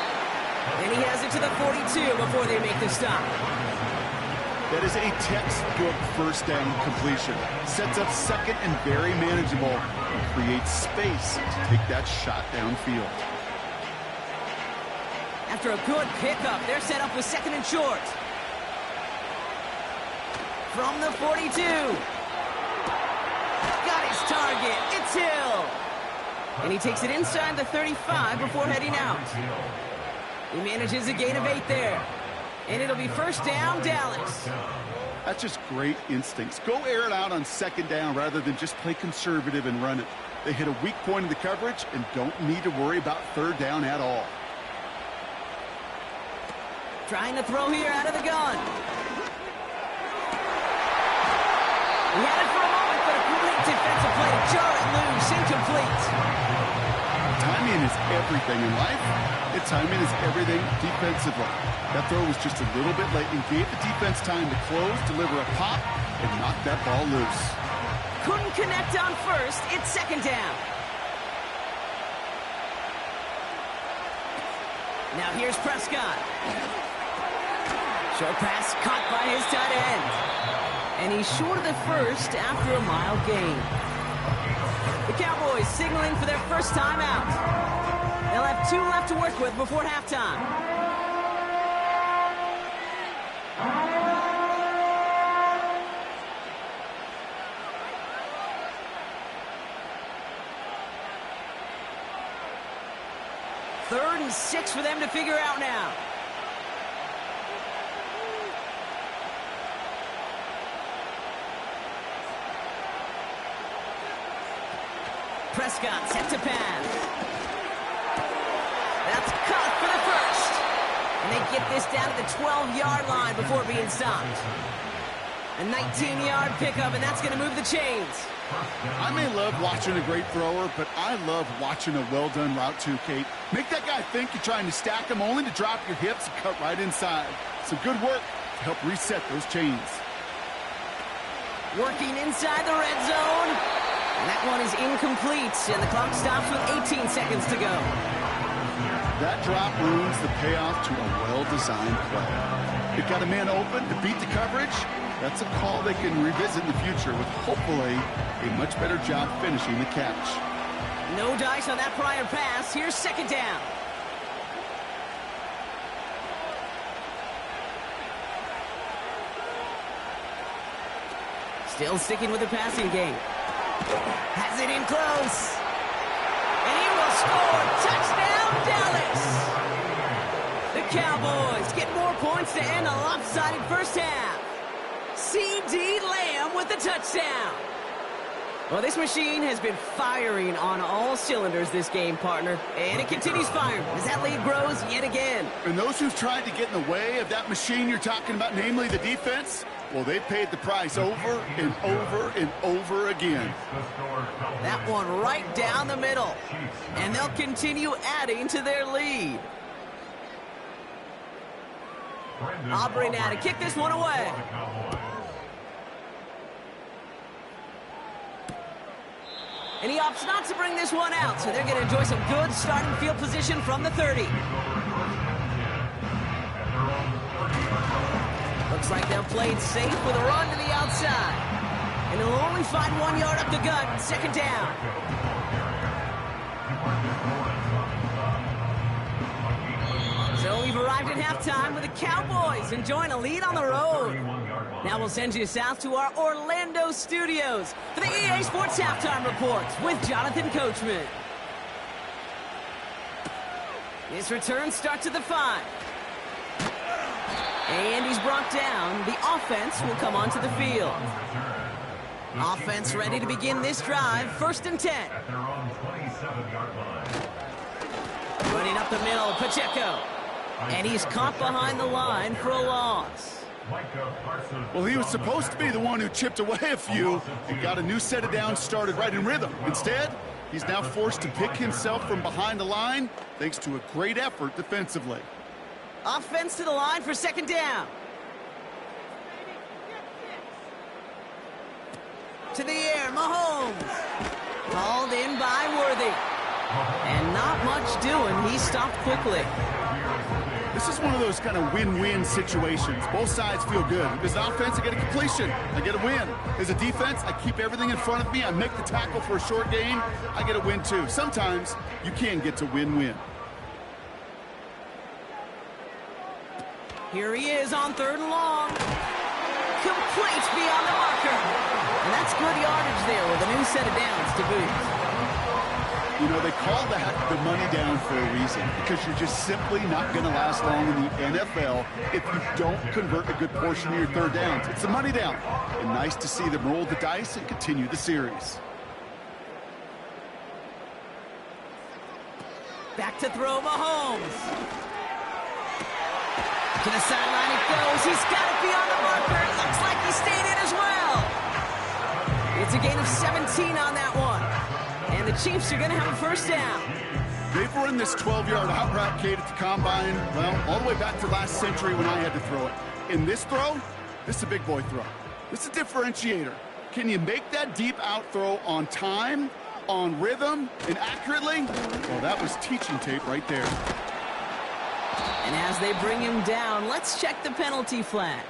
Speaker 6: And he has it to the 42 before they make the stop.
Speaker 7: That is a textbook 1st down completion. Sets up 2nd and very manageable and creates space to take that shot downfield.
Speaker 6: After a good pickup, they're set up with 2nd and short. From the 42. Got his target. It's Hill. And he takes it inside the 35 before heading out. He manages a gain of 8 there. And it'll be 1st down, Dallas.
Speaker 7: That's just great instincts. Go air it out on 2nd down rather than just play conservative and run it. They hit a weak point in the coverage and don't need to worry about 3rd down at all.
Speaker 6: Trying to throw here out of the gun. He had it for a moment, but a great defensive play to jar it loose. Incomplete.
Speaker 7: Timing is everything in life. And timing is everything defensively. That throw was just a little bit late and gave the defense time to close, deliver a pop, and knock that ball loose.
Speaker 6: Couldn't connect on 1st. It's 2nd down. Now here's Prescott. Short pass caught by his tight end. And he's short of the 1st after a mild gain. The Cowboys signaling for their 1st time out. They'll have 2 left to work with before halftime. Third and 6 for them to figure out now. Prescott set to pass. That's caught for the 1st. And they get this down to the 12-yard line before being stopped. A 19-yard pickup, and that's going to move the chains.
Speaker 7: I may love watching a great thrower, but I love watching a well-done route too, Kate. Make that guy think you're trying to stack him only to drop your hips and cut right inside. Some good work to help reset those chains.
Speaker 6: Working inside the red zone. And that one is incomplete, and the clock stops with 18 seconds to go.
Speaker 7: That drop ruins the payoff to a well-designed play. It got a man open to beat the coverage. That's a call they can revisit in the future with hopefully a much better job finishing the catch.
Speaker 6: No dice on that prior pass. Here's second down. Still sticking with the passing game. Has it in close. And he will score. Touchdown, Dallas. The Cowboys get more points to end a lopsided first half. C.D. Lamb with the touchdown. Well, this machine has been firing on all cylinders this game, partner. And it continues firing as that lead grows yet again.
Speaker 7: And those who've tried to get in the way of that machine you're talking about, namely the defense, well, they paid the price over and over and over again.
Speaker 6: That one right down the middle. And they'll continue adding to their lead. Aubrey now to kick this one away. And he opts not to bring this one out, so they're going to enjoy some good starting field position from the 30. Looks like they'll play it safe with a run to the outside. And they'll only find 1 yard up the gut, second down. So we've arrived at halftime with the Cowboys enjoying a lead on the road. Now we'll send you south to our Orlando studios for the EA Sports Halftime Reports with Jonathan Coachman. This return starts at the 5. And he's brought down. The offense will come onto the field. Offense ready to begin this drive. 1st and 10. Running up the middle, Pacheco. And he's caught behind the line for a loss.
Speaker 7: Well, he was supposed to be the one who chipped away a few and got a new set of downs started right in rhythm. Instead, he's now forced to pick himself from behind the line thanks to a great effort defensively.
Speaker 6: Offense to the line for second down. To the air, Mahomes. Called in by Worthy. And not much doing. He stopped quickly.
Speaker 7: This is one of those kind of win-win situations. Both sides feel good. As an offense, I get a completion. I get a win. As a defense, I keep everything in front of me. I make the tackle for a short gain. I get a win, too. Sometimes you can get to win-win.
Speaker 6: Here he is on 3rd and long. Complete beyond the marker. And that's good yardage there with a new set of downs to boot.
Speaker 7: You know, they call that the money down for a reason, because you're just simply not going to last long in the NFL if you don't convert a good portion of your 3rd downs. It's the money down. And nice to see them roll the dice and continue the series.
Speaker 6: Back to throw, Mahomes. To the sideline it goes. He's got it beyond the marker. It looks like he stayed in as well. It's a gain of 17 on that one. And the Chiefs are going to have a 1st down.
Speaker 7: They've run this 12-yard out route, Kate, at the combine, well, all the way back to last century when I had to throw it. In this throw, this is a big boy throw. This is a differentiator. Can you make that deep out throw on time, on rhythm, and accurately? Well, that was teaching tape right there.
Speaker 6: And as they bring him down, let's check the penalty flag.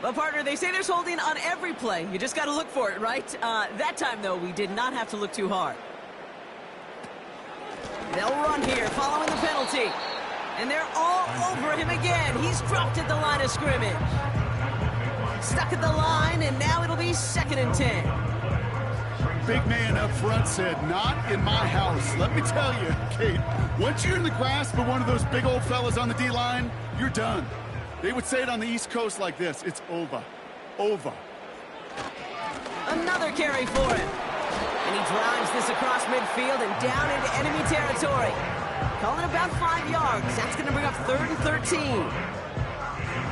Speaker 6: Well, partner, they say there's holding on every play. You just got to look for it, right? That time, though, we did not have to look too hard. They'll run here following the penalty. And they're all over him again. He's dropped at the line of scrimmage. Stuck at the line, and now it'll be 2nd and 10.
Speaker 7: Big man up front said, not in my house. Let me tell you, Kate, once you're in the grasp of one of those big old fellas on the D-line, you're done. They would say it on the East Coast like this. It's over. Over.
Speaker 6: Another carry for him. And he drives this across midfield and down into enemy territory. Calling about 5 yards. That's going to bring up 3rd and 13.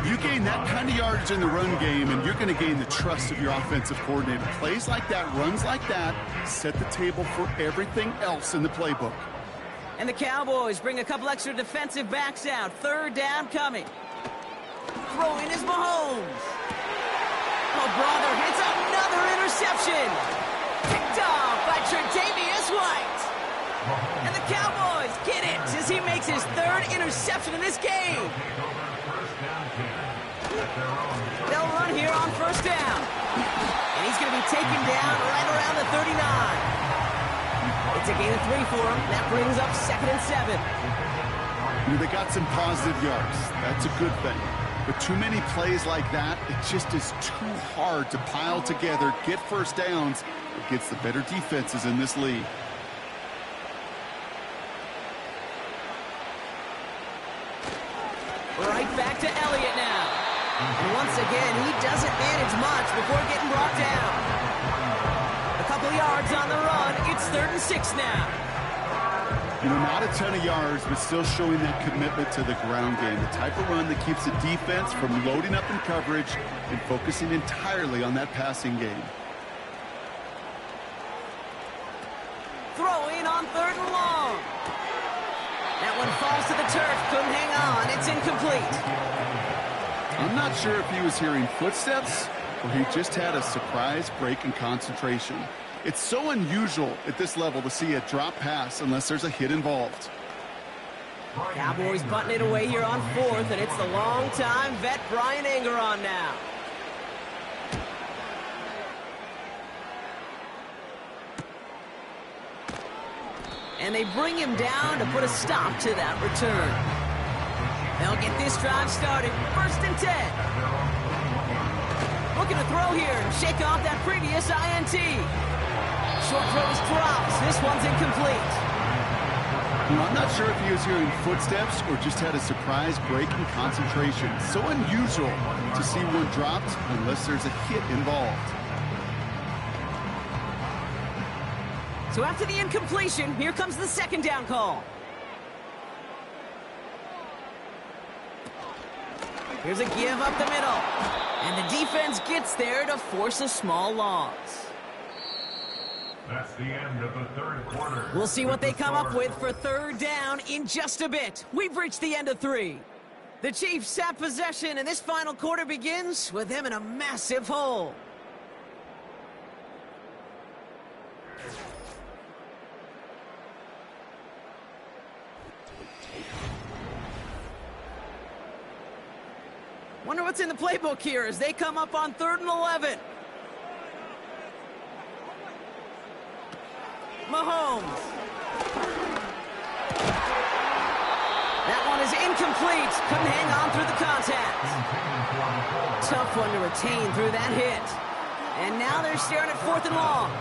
Speaker 7: You gain that kind of yardage in the run game, and you're going to gain the trust of your offensive coordinator. Plays like that, runs like that, set the table for everything else in the playbook.
Speaker 6: And the Cowboys bring a couple extra defensive backs out. 3rd down coming. Throwing is Mahomes. Oh, brother, it's another interception. Picked off by Tre'Davious White. And the Cowboys get it as he makes his third interception in this game. They'll run here on first down. And he's going to be taken down right around the 39. It's a gain of 3 for him. That brings up 2nd and 7.
Speaker 7: They got some positive yards. That's a good thing. But too many plays like that, it just is too hard to pile together, get first downs against the better defenses in this league.
Speaker 6: Right back to Elliott now. And once again, he doesn't manage much before getting brought down. A couple yards on the run. It's 3rd and 6 now.
Speaker 7: Not a ton of yards, but still showing that commitment to the ground game. The type of run that keeps the defense from loading up in coverage and focusing entirely on that passing game.
Speaker 6: Throwing on 3rd and long. That one falls to the turf. Couldn't hang on. It's incomplete.
Speaker 7: I'm not sure if he was hearing footsteps or he just had a surprise break in concentration. It's so unusual at this level to see a drop pass unless there's a hit involved.
Speaker 6: Cowboys butting it away here on 4th, and it's the long-time vet Brian Angeron now. And they bring him down to put a stop to that return. They'll get this drive started. 1st and 10. Looking to throw here and shake off that previous INT. Short throws drops. This one's incomplete.
Speaker 7: I'm not sure if he was hearing footsteps or just had a surprise break in concentration. So unusual to see one dropped unless there's a hit involved.
Speaker 6: So after the incompletion, here comes the 2nd down call. Here's a give up the middle. And the defense gets there to force a small loss.
Speaker 8: That's the end of the 3rd quarter.
Speaker 6: We'll see what they come up with for 3rd down in just a bit. We've reached the end of 3. The Chiefs have possession, and this final quarter begins with them in a massive hole. Wonder what's in the playbook here as they come up on 3rd and 11. Mahomes. That one is incomplete. Couldn't hang on through the contact. Tough one to retain through that hit. And now they're staring at 4th and long.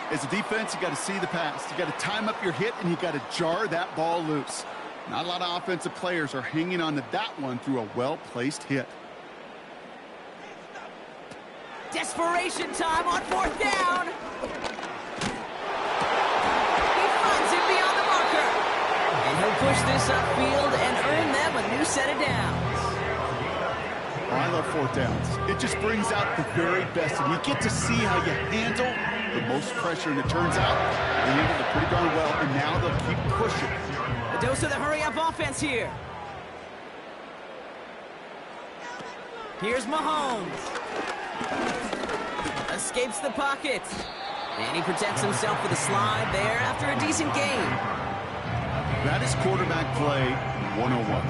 Speaker 7: As a defense, you got to see the pass. You got to time up your hit, and you got to jar that ball loose. Not a lot of offensive players are hanging on to that one through a well-placed hit.
Speaker 6: Desperation time on 4th down. He finds him beyond the marker. And he'll push this upfield and earn them a new set of downs.
Speaker 7: Oh, I love 4th downs. It just brings out the very best, and you get to see how you handle the most pressure, and it turns out they handled it pretty darn well, and now they'll keep pushing.
Speaker 6: A dose of the hurry-up offense here. Here's Mahomes. Escapes the pocket. And he protects himself with a slide there after a decent game.
Speaker 7: That is quarterback play 101.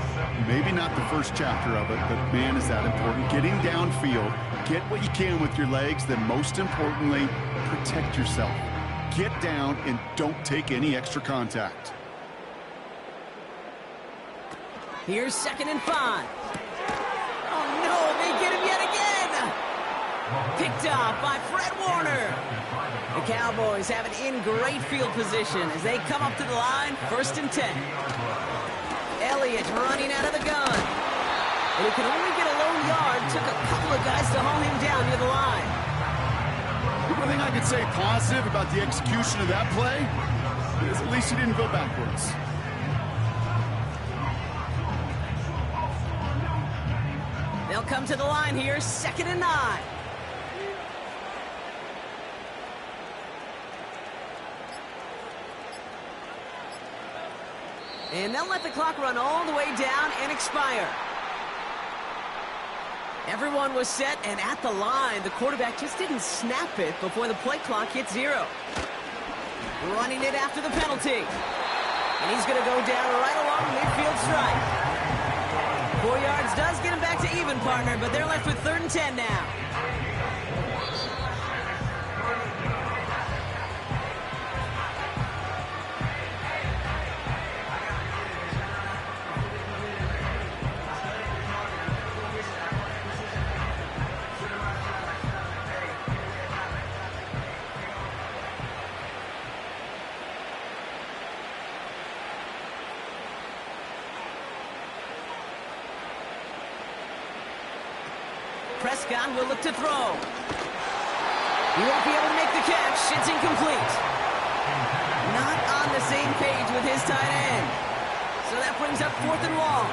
Speaker 7: Maybe not the first chapter of it, but man, is that important. Getting downfield, get what you can with your legs, then most importantly, protect yourself. Get down and don't take any extra contact.
Speaker 6: Here's 2nd and 5. Oh no, they get him yet again. Picked off by Fred Warner. The Cowboys have it in great field position as they come up to the line, 1st and 10. Elliott running out of the gun. And he could only get a low yard. Took a couple of guys to haul him down near the line.
Speaker 7: The only thing I could say positive about the execution of that play is at least he didn't go backwards.
Speaker 6: They'll come to the line here, 2nd and 9. And they'll let the clock run all the way down and expire. Everyone was set and at the line. The quarterback just didn't snap it before the play clock hit 0. Running it after the penalty. And he's going to go down right along the midfield stripe. 4 yards does get him back to even, partner, but they're left with 3rd and 10 now. Prescott will look to throw. He won't be able to make the catch. It's incomplete. Not on the same page with his tight end. So that brings up 4th and long.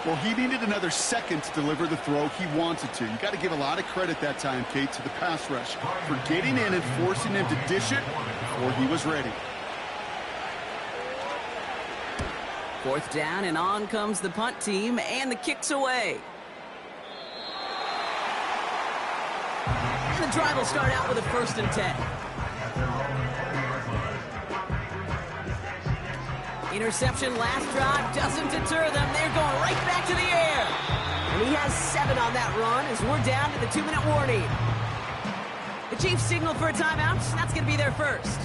Speaker 7: Well, he needed another second to deliver the throw he wanted to. You got to give a lot of credit that time, Kate, to the pass rush for getting in and forcing him to dish it before he was ready.
Speaker 6: 4th down, and on comes the punt team, and the kick's away. The drive will start out with a 1st and 10. Interception last drive doesn't deter them. They're going right back to the air. And he has 7 on that run as we're down to the 2-minute warning. The Chiefs signal for a timeout. That's going to be their first,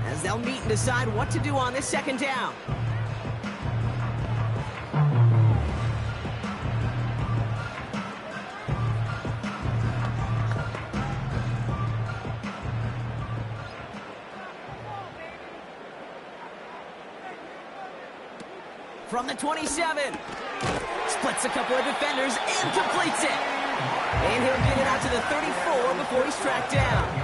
Speaker 6: as they'll meet and decide what to do on this 2nd down. From the 27. Splits a couple of defenders and completes it. And he'll get it out to the 34 before he's tracked down.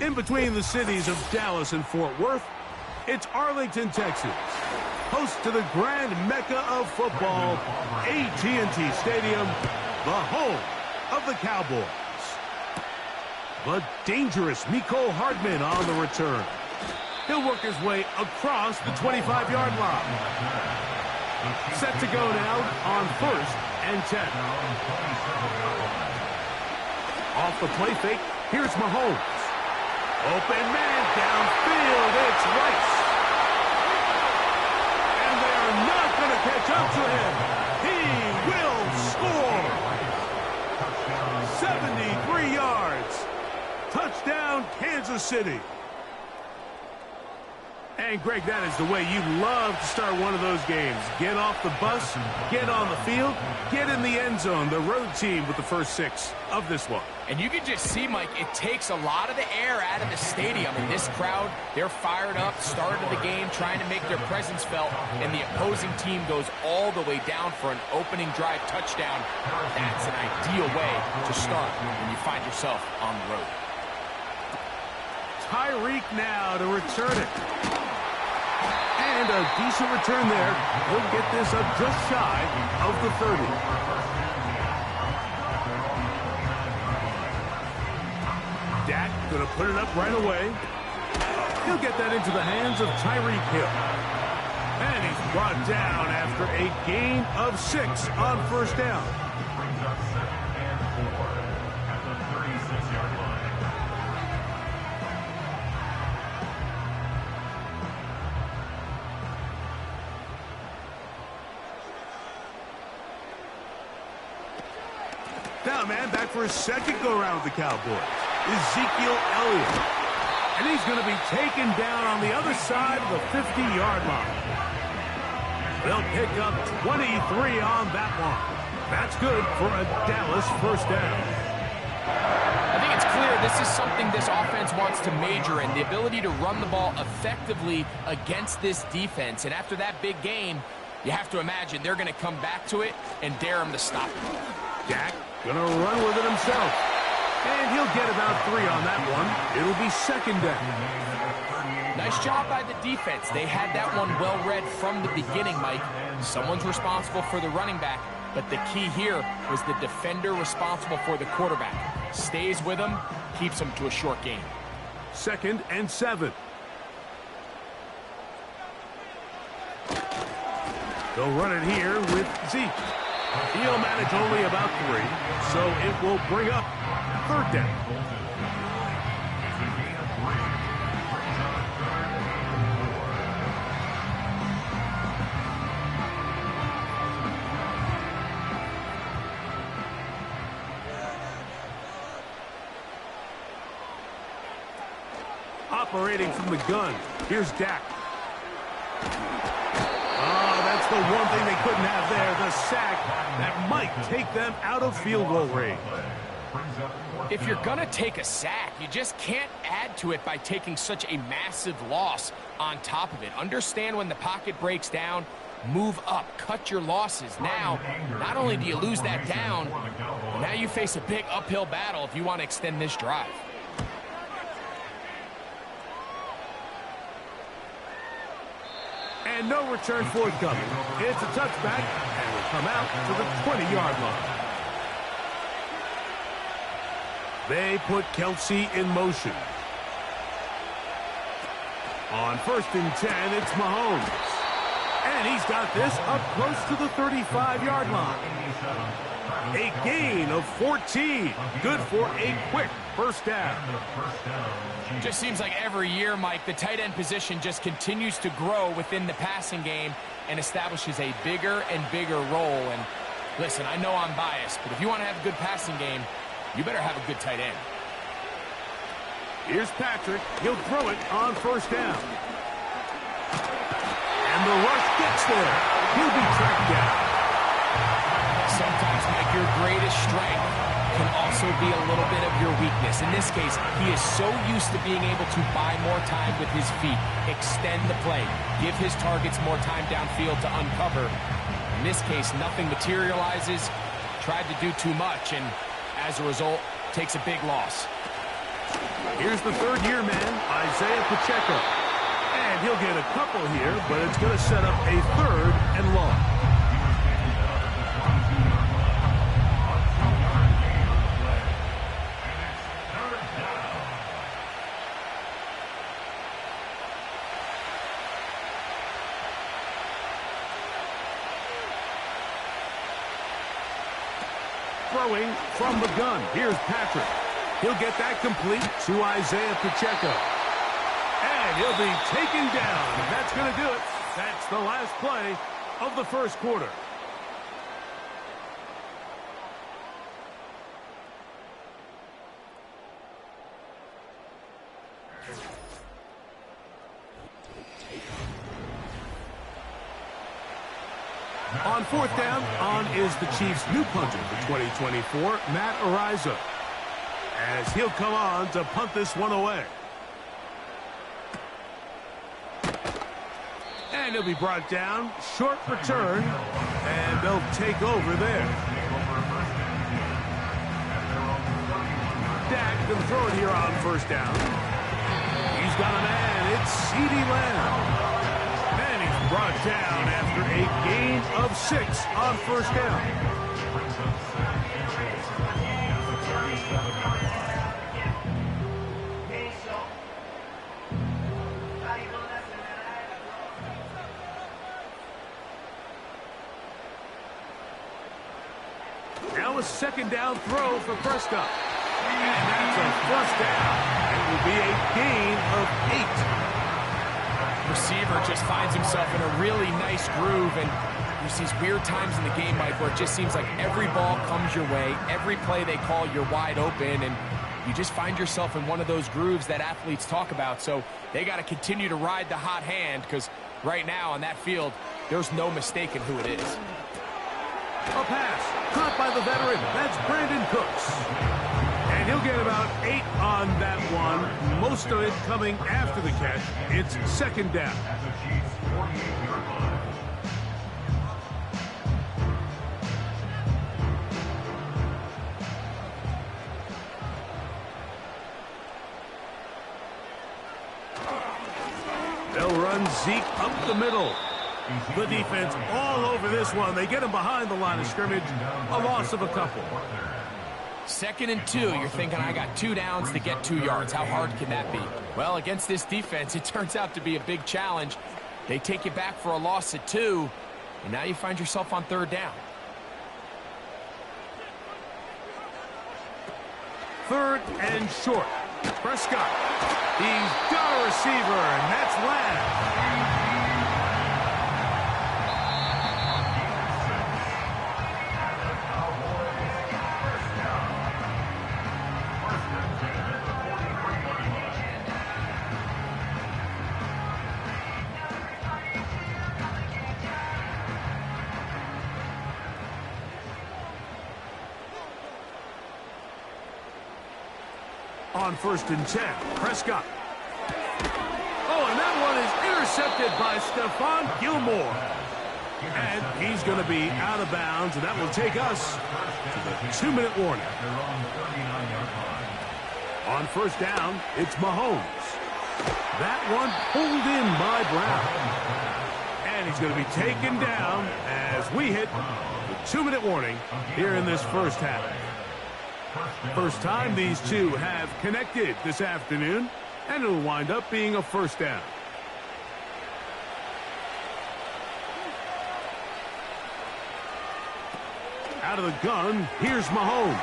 Speaker 9: In between the cities of Dallas and Fort Worth, it's Arlington, Texas, host to the grand mecca of football, AT&T Stadium, the home of the Cowboys. The dangerous Mecole Hardman on the return. He'll work his way across the 25-yard line. Set to go now on 1st and 10. Off the play fake, here's Mahomes. Open man downfield, it's Rice. And they're not going to catch up to him. He will score. 73 yards. Touchdown, Kansas City. And, Greg, that is the way you love to start one of those games. Get off the bus, get on the field, get in the end zone. The road team with the first 6 of this one.
Speaker 10: And you can just see, Mike, it takes a lot of the air out of the stadium. And this crowd, they're fired up, start of the game, trying to make their presence felt. And the opposing team goes all the way down for an opening drive touchdown. That's an ideal way to start when you find yourself on the road.
Speaker 9: Tyreek now to return it. And a decent return there. He'll get this up just shy of the 30. Dak going to put it up right away. He'll get that into the hands of Tyreek Hill. And he's brought down after a gain of 6 on first down.
Speaker 8: Brings up 2nd and 4 at the 36-yard line.
Speaker 9: Now, man, back for his second go-around with the Cowboys. Ezekiel Elliott. And he's going to be taken down on the other side of the 50-yard line. They'll pick up 23 on that one. That's good for a Dallas first down.
Speaker 10: I think it's clear this is something this offense wants to major in, the ability to run the ball effectively against this defense. And after that big game, you have to imagine they're going to come back to it and dare him to stop it.
Speaker 9: Dak gonna run with it himself. And he'll get about 3 on that one. It'll be second down.
Speaker 10: Nice job by the defense. They had that one well read from the beginning, Mike. Someone's responsible for the running back, but the key here was the defender responsible for the quarterback. Stays with him, keeps him to a short gain.
Speaker 9: 2nd and 7. They'll run it here with Zeke. He'll manage only about 3, so it will bring up 3rd down. Operating from the gun, here's Dak. That's the one thing they couldn't have there, the sack that might take them out of field goal range.
Speaker 10: If you're going to take a sack, you just can't add to it by taking such a massive loss on top of it. Understand when the pocket breaks down, move up, cut your losses. Now, not only do you lose that down, but now you face a big uphill battle if you want to extend this drive.
Speaker 9: And no return forthcoming. It's a touchback, and will come out to the 20-yard line. They put Kelsey in motion. On 1st and 10, it's Mahomes. And he's got this up close to the 35-yard line. A gain of 14. Good for a quick first down.
Speaker 10: Just seems like every year, Mike, the tight end position just continues to grow within the passing game and establishes a bigger and bigger role. And listen, I know I'm biased, but if you want to have a good passing game, you better have a good tight end.
Speaker 9: Here's Patrick. He'll throw it on first down. And the rush gets there. He'll be tracked down.
Speaker 10: Sometimes, Mike, your greatest strength can also be a little bit of your weakness. In this case, he is so used to being able to buy more time with his feet, extend the play, give his targets more time downfield to uncover. In this case, nothing materializes, tried to do too much, and as a result, takes a big loss.
Speaker 9: Here's the 3rd-year man, Isaiah Pacheco. And he'll get a couple here, but it's going to set up a 3rd and long. Throwing from the gun. Here's Patrick. He'll get that complete to Isaiah Pacheco. And he'll be taken down. That's going to do it. That's the last play of the first quarter. On fourth down, on is the Chiefs' new punter for 2024, Matt Ariza, as he'll come on to punt this one away. And he'll be brought down, short return, and they'll take over there. Dak can throw it here on first down. He's got a man, it's CeeDee Lamb. And he's brought down after a gain of 6 on first down. Now a second down throw for Prescott. And that's a first down. It will be a gain of 8.
Speaker 10: Receiver just finds himself in a really nice groove, and there's these weird times in the game, Mike, where it just seems like every ball comes your way, every play they call, you're wide open, and you just find yourself in one of those grooves that athletes talk about. So they got to continue to ride the hot hand, because right now on that field, there's no mistaking who it is.
Speaker 9: A pass caught by the veteran. That's Brandon Cooks. And he'll get about 8 on that one. Most of it coming after the catch. It's second down. They'll run Zeke up the middle. The defense all over this one. They get him behind the line of scrimmage. A loss of a couple.
Speaker 10: 2nd and 2, you're thinking, I got 2 downs to get 2 yards. How hard can that be? Well, against this defense, it turns out to be a big challenge. They take you back for a loss at 2, and now you find yourself on 3rd down.
Speaker 9: 3rd and short. Prescott. He's got a receiver, and that's Lamb. On 1st and 10, Prescott. Oh, and that one is intercepted by Stephon Gilmore. And he's going to be out of bounds, and that will take us to the 2-minute warning. On 1st down, it's Mahomes. That one pulled in by Brown. And he's going to be taken down as we hit the 2-minute warning here in this first half. First time these two have connected this afternoon, and it'll wind up being a first down. Out of the gun, here's Mahomes.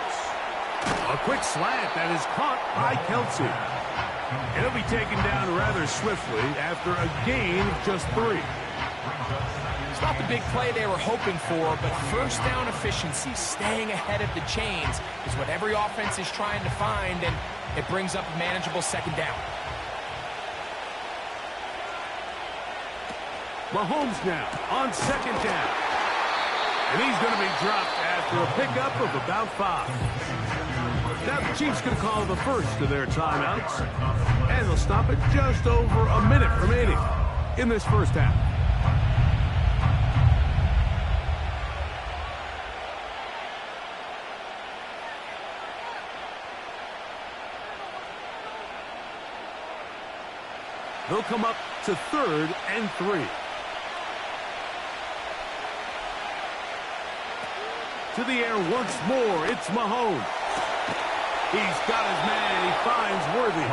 Speaker 9: A quick slant that is caught by Kelsey. It'll be taken down rather swiftly after a gain of just 3.
Speaker 10: It's not the big play they were hoping for, but first down efficiency, staying ahead of the chains, is what every offense is trying to find, and it brings up a manageable 2nd down.
Speaker 9: Mahomes now on 2nd down. And he's going to be dropped after a pickup of about 5. Now the Chiefs can call the first of their timeouts, and they'll stop it just over a minute remaining in this first half. They'll come up to 3rd and 3. To the air once more, it's Mahomes. He's got his man, and he finds Worthy.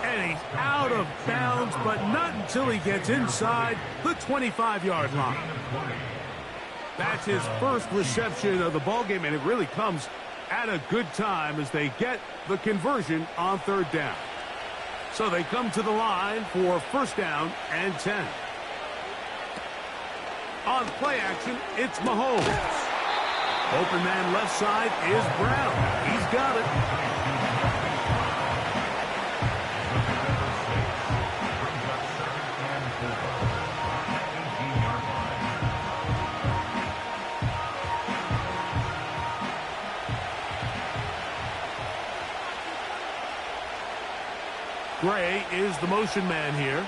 Speaker 9: And he's out of bounds, but not until he gets inside the 25-yard line. That's his first reception of the ballgame, and it really comes at a good time as they get the conversion on 3rd down. So they come to the line for 1st down and 10. On play action, it's Mahomes. Open man left side is Brown. He's got it. Gray is the motion man here.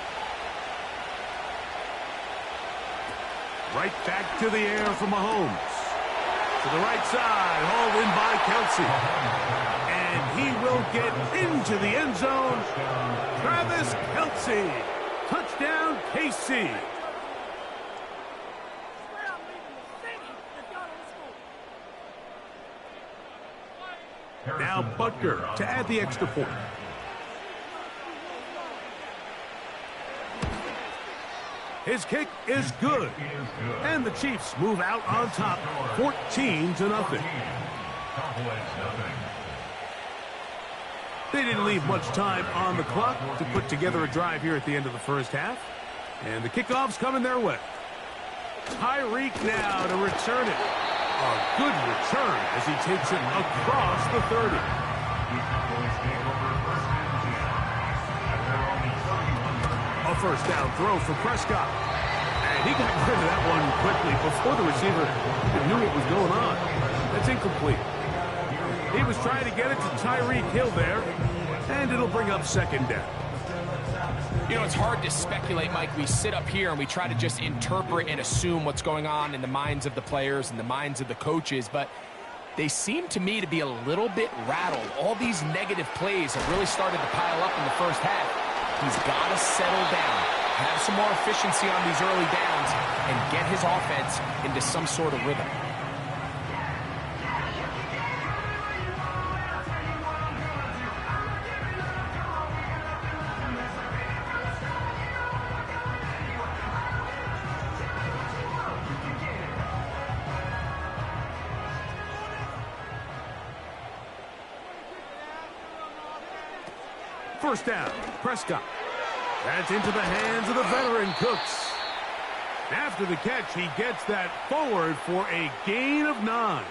Speaker 9: Right back to the air for Mahomes. To the right side, hauled in by Kelsey. And he will get into the end zone. Travis Kelsey. Touchdown, KC. Now Butker to add the extra point. His kick is good. And the Chiefs move out on top, 14-0. They didn't leave much time on the clock to put together a drive here at the end of the first half. And the kickoff's coming their way. Tyreek now to return it. A good return as he takes it across the 30. A first down throw for Prescott. And he got rid of that one quickly before the receiver knew what was going on. That's incomplete. He was trying to get it to Tyreek Hill there, and it'll bring up second down.
Speaker 10: You know, it's hard to speculate, Mike. We sit up here and we try to just interpret and assume what's going on in the minds of the players and the minds of the coaches, but they seem to me to be a little bit rattled. All these negative plays have really started to pile up in the first half. He's got to settle down, have some more efficiency on these early downs, and get his offense into some sort of rhythm.
Speaker 9: First down, Prescott. That's into the hands of the veteran Cooks. After the catch, he gets that forward for a gain of 9.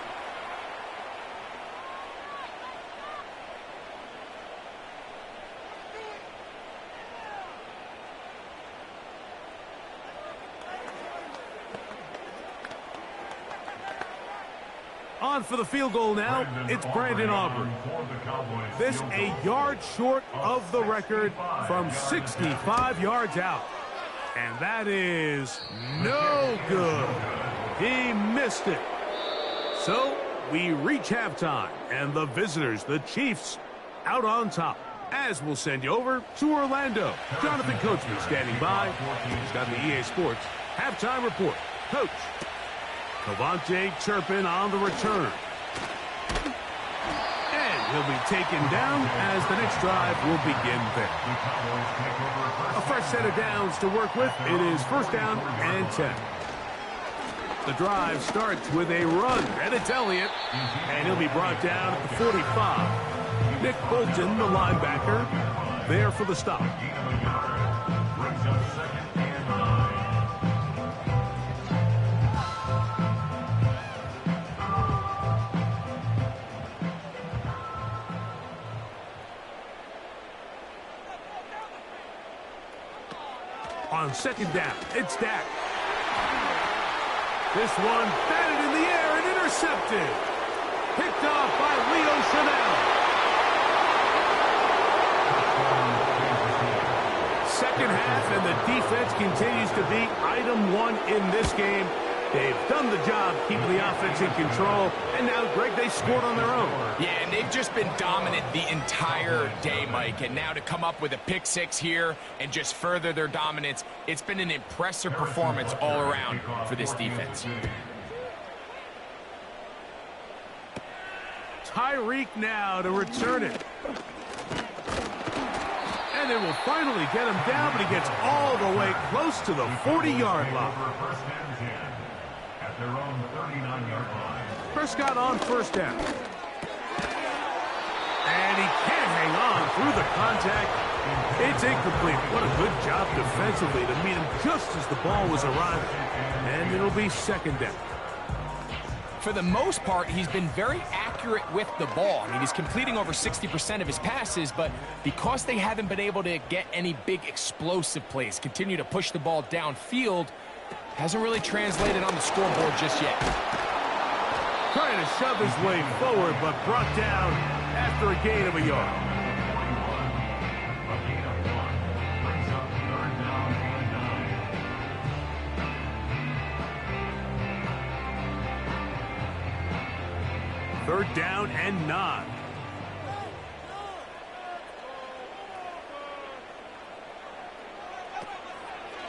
Speaker 9: On for the field goal now, it's Brandon Aubrey. This a yard short of the record from 65 yards out. And that is no good. He missed it. So we reach halftime, and the visitors, the Chiefs, out on top. As we'll send you over to Orlando. Jonathan Coachman standing by. He's got the EA Sports halftime report. Coach. Cavante Turpin on the return. And he'll be taken down as the next drive will begin there. A fresh set of downs to work with. It is first down and 10. The drive starts with a run, and it's Elliott. And he'll be brought down at the 45. Nick Bolton, the linebacker, there for the stop. On second down, it's Dak. This one batted in the air and intercepted. Picked off by Leo Chanel. Second half, and the defense continues to be item 1 in this game. They've done the job keeping the offense in control, and now, Greg, they scored on their own.
Speaker 10: Yeah, and they've just been dominant the entire day, Mike. And now to come up with a pick 6 here and just further their dominance, it's been an impressive performance all around for this defense.
Speaker 9: Tyreek now to return it. And they will finally get him down, but he gets all the way close to the 40-yard line.
Speaker 8: Their own 39-yard line.
Speaker 9: Prescott on first down. And he can't hang on through the contact. It's incomplete. What a good job defensively to meet him just as the ball was arriving. And it'll be second down.
Speaker 10: For the most part, he's been very accurate with the ball. I mean, he's completing over 60% of his passes, but because they haven't been able to get any big explosive plays, continue to push the ball downfield, hasn't really translated on the scoreboard just yet.
Speaker 9: Trying to shove his way forward, but brought down after a gain of a yard. 3rd down and 9.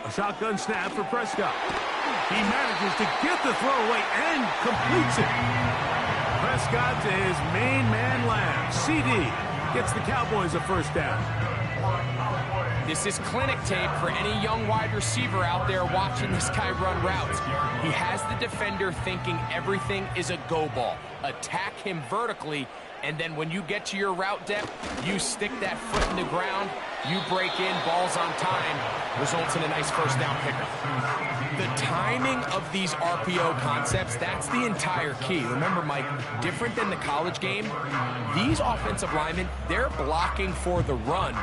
Speaker 9: A shotgun snap for Prescott. He manages to get the throw away and completes it. Prescott to his main man Lamb. CD gets the Cowboys a 1st down.
Speaker 10: This is clinic tape for any young wide receiver out there watching this guy run routes. He has the defender thinking everything is a go ball. Attack him vertically, and then when you get to your route depth, you stick that foot in the ground, you break in, balls on time, results in a nice 1st down pickup. The timing of these RPO concepts, that's the entire key. Remember, Mike, different than the college game, these offensive linemen, they're blocking for the run.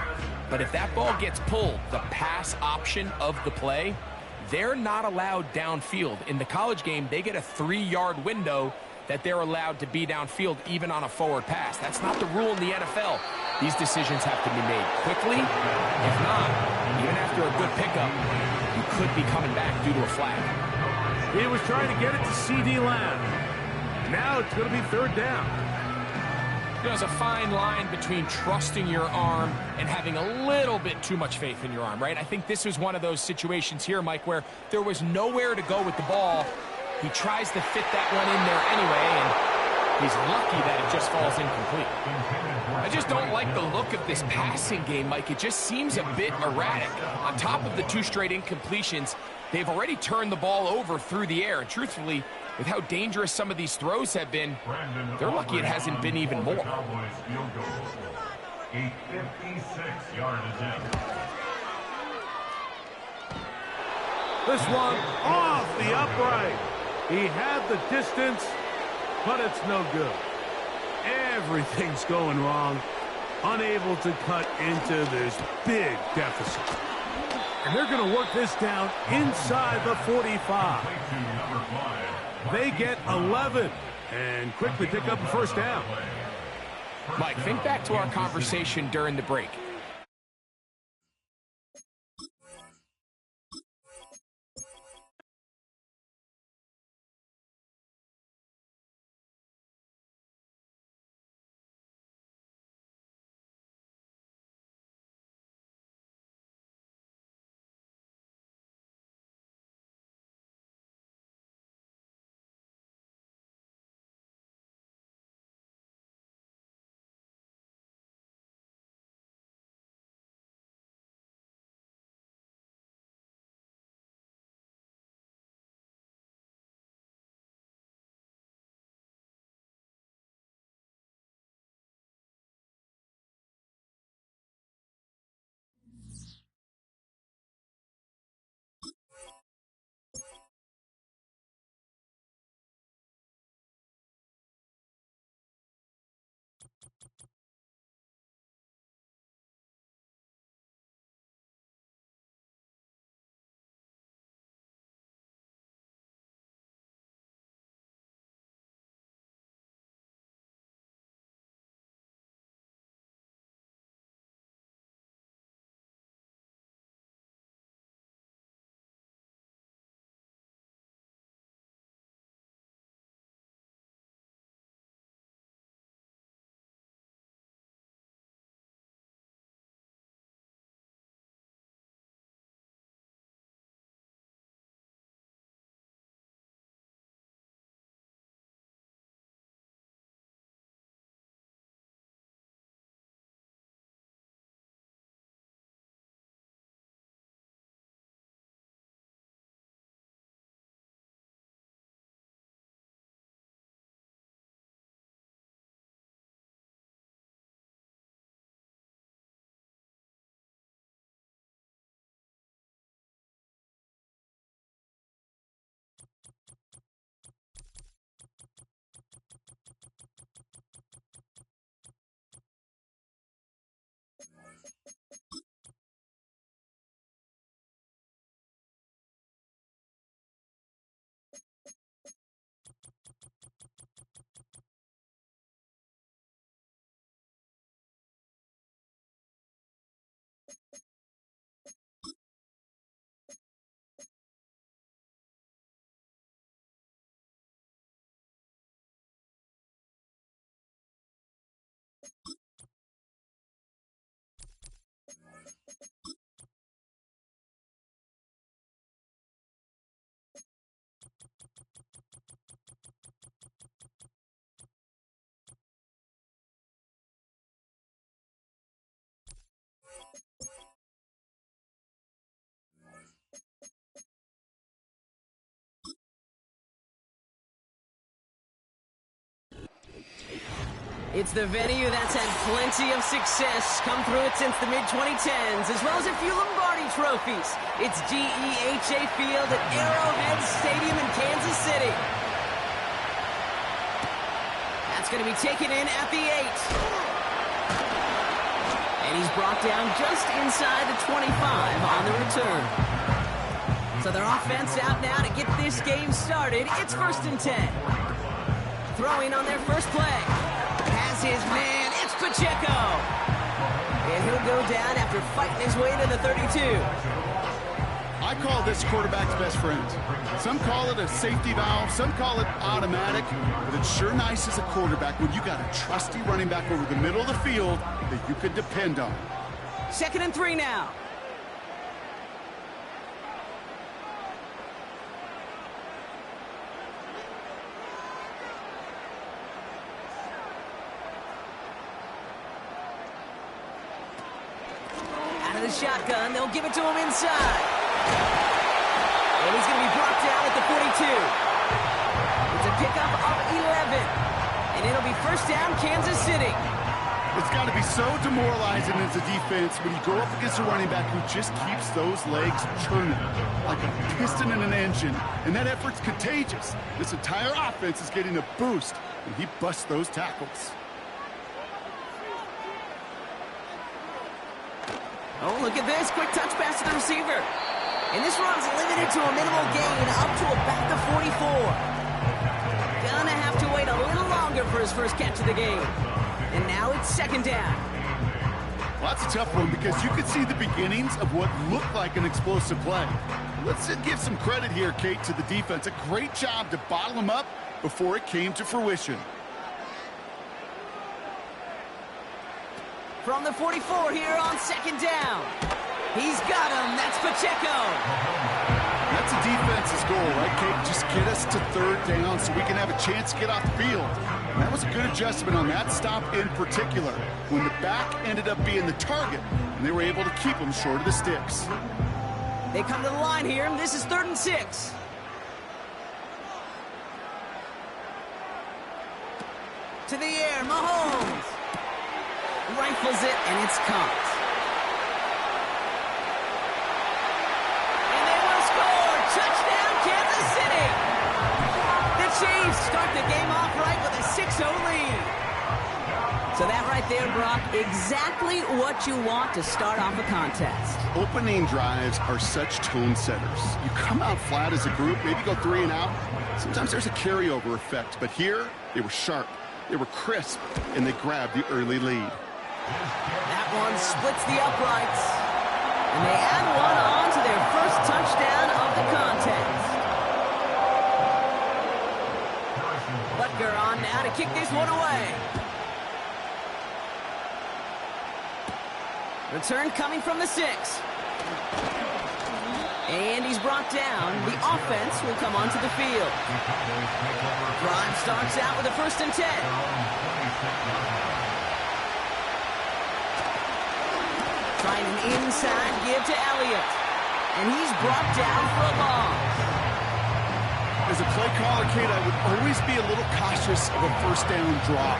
Speaker 10: But if that ball gets pulled, the pass option of the play, they're not allowed downfield. In the college game, they get a 3-yard window that they're allowed to be downfield even on a forward pass. That's not the rule in the NFL. These decisions have to be made quickly. If not, even after a good pickup, you could be coming back due to a flag.
Speaker 9: He was trying to get it to CD Lamb. Now it's going to be 3rd down.
Speaker 10: There's a fine line between trusting your arm and having a little bit too much faith in your arm, right? I think this was one of those situations here, Mike, where there was nowhere to go with the ball. He tries to fit that one in there anyway, and he's lucky that it just falls incomplete. I just don't like the look of this passing game, Mike. It just seems a bit erratic. On top of the 2 straight incompletions, they've already turned the ball over through the air, and truthfully, with how dangerous some of these throws have been, they're lucky it hasn't been even more.
Speaker 8: A 56-yard attempt.
Speaker 9: This one off the upright. He had the distance, but it's no good. Everything's going wrong. Unable to cut into this big deficit. And they're going to work this down inside the 45. They get 11 and quickly pick up a 1st down.
Speaker 10: Mike, think back to our conversation during the break.
Speaker 6: It's the venue that's had plenty of success come through it since the mid-2010s, as well as a few Lombardi trophies. It's GEHA Field at Arrowhead Stadium in Kansas City. That's going to be taken in at the 8. And he's brought down just inside the 25 on the return. So their offense out now to get this game started. It's 1st and 10. Throwing on their first play. Has his man, it's Pacheco. And he'll go down after fighting his way to the 32.
Speaker 7: I call this quarterback's best friend. Some call it a safety valve, some call it automatic, but it's sure nice as a quarterback when you got a trusty running back over the middle of the field that you could depend on.
Speaker 6: 2nd and 3 now. The shotgun, they'll give it to him inside. And he's going to be brought down at the 42. It's a pickup of 11. And it'll be 1st down, Kansas City.
Speaker 7: It's got to be so demoralizing as a defense when you go up against a running back who just keeps those legs churning like a piston in an engine. And that effort's contagious. This entire offense is getting a boost when he busts those tackles.
Speaker 6: Oh, look at this. Quick touch pass to the receiver. And this run's limited to a minimal gain up to about the 44. Gonna have to wait a little longer for his first catch of the game. And now it's 2nd down.
Speaker 7: Well, that's a tough one because you could see the beginnings of what looked like an explosive play. Let's give some credit here, Kate, to the defense. A great job to bottle him up before it came to fruition.
Speaker 6: From the 44 here on 2nd down. He's got him. That's Pacheco.
Speaker 7: That's a defense's goal, right, Kate? Just get us to 3rd down so we can have a chance to get off the field. And that was a good adjustment on that stop in particular, when the back ended up being the target, and they were able to keep him short of the sticks.
Speaker 6: They come to the line here, and this is 3rd and 6. To the air, Mahomes. Rifles it, and it's caught. And they will score! Touchdown, Kansas City! The Chiefs start the game off right with a 6-0 lead. So that right there, Brock, exactly what you want to start off a contest.
Speaker 7: Opening drives are such tone setters. You come out flat as a group, maybe go 3 and out. Sometimes there's a carryover effect, but here they were sharp, they were crisp, and they grabbed the early lead.
Speaker 6: That one splits the uprights. And they add one on to their first touchdown of the contest. Butker on now to kick this one away. Return coming from the 6. And he's brought down. The offense will come onto the field. Drive starts out with a 1st and 10. Trying an inside give to Elliott. And he's brought down for a loss.
Speaker 7: As a play caller, Kate, I would always be a little cautious of a 1st down draw.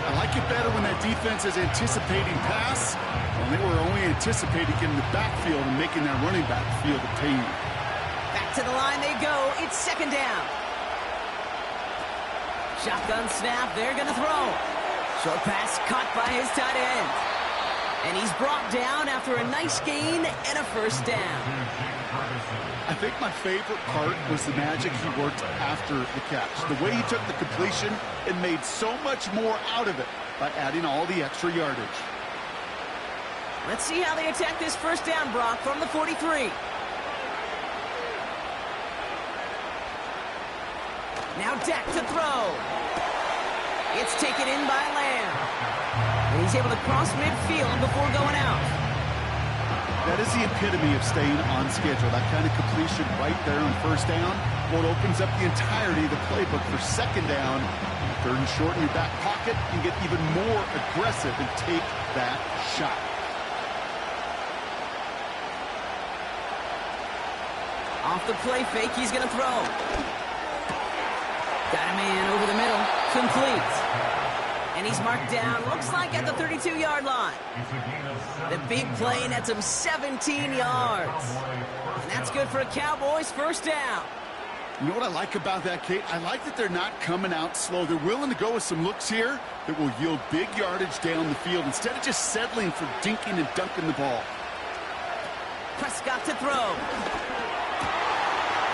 Speaker 7: I like it better when that defense is anticipating pass, and they were only anticipating getting the backfield and making that running back feel the pain.
Speaker 6: Back to the line they go. It's 2nd down. Shotgun snap. They're going to throw. Short pass caught by his tight end. And he's brought down after a nice gain and a 1st down.
Speaker 7: I think my favorite part was the magic he worked after the catch. The way he took the completion and made so much more out of it by adding all the extra yardage.
Speaker 6: Let's see how they attack this 1st down, Brock, from the 43. Now Dak to throw. It's taken in by Lamb. He's able to cross midfield before going out.
Speaker 7: That is the epitome of staying on schedule. That kind of completion right there on first down. Well, it opens up the entirety of the playbook for second down. Third and short in your back pocket. You get even more aggressive and take that shot.
Speaker 6: Off the play fake, he's going to throw. Got a man over the middle. Complete. And he's marked down, looks like at the 32-yard line. The big play nets him 17 yards. And that's good for a Cowboys first down.
Speaker 7: You know what I like about that, Kate? I like that they're not coming out slow. They're willing to go with some looks here that will yield big yardage down the field instead of just settling for dinking and dunking the ball.
Speaker 6: Prescott to throw.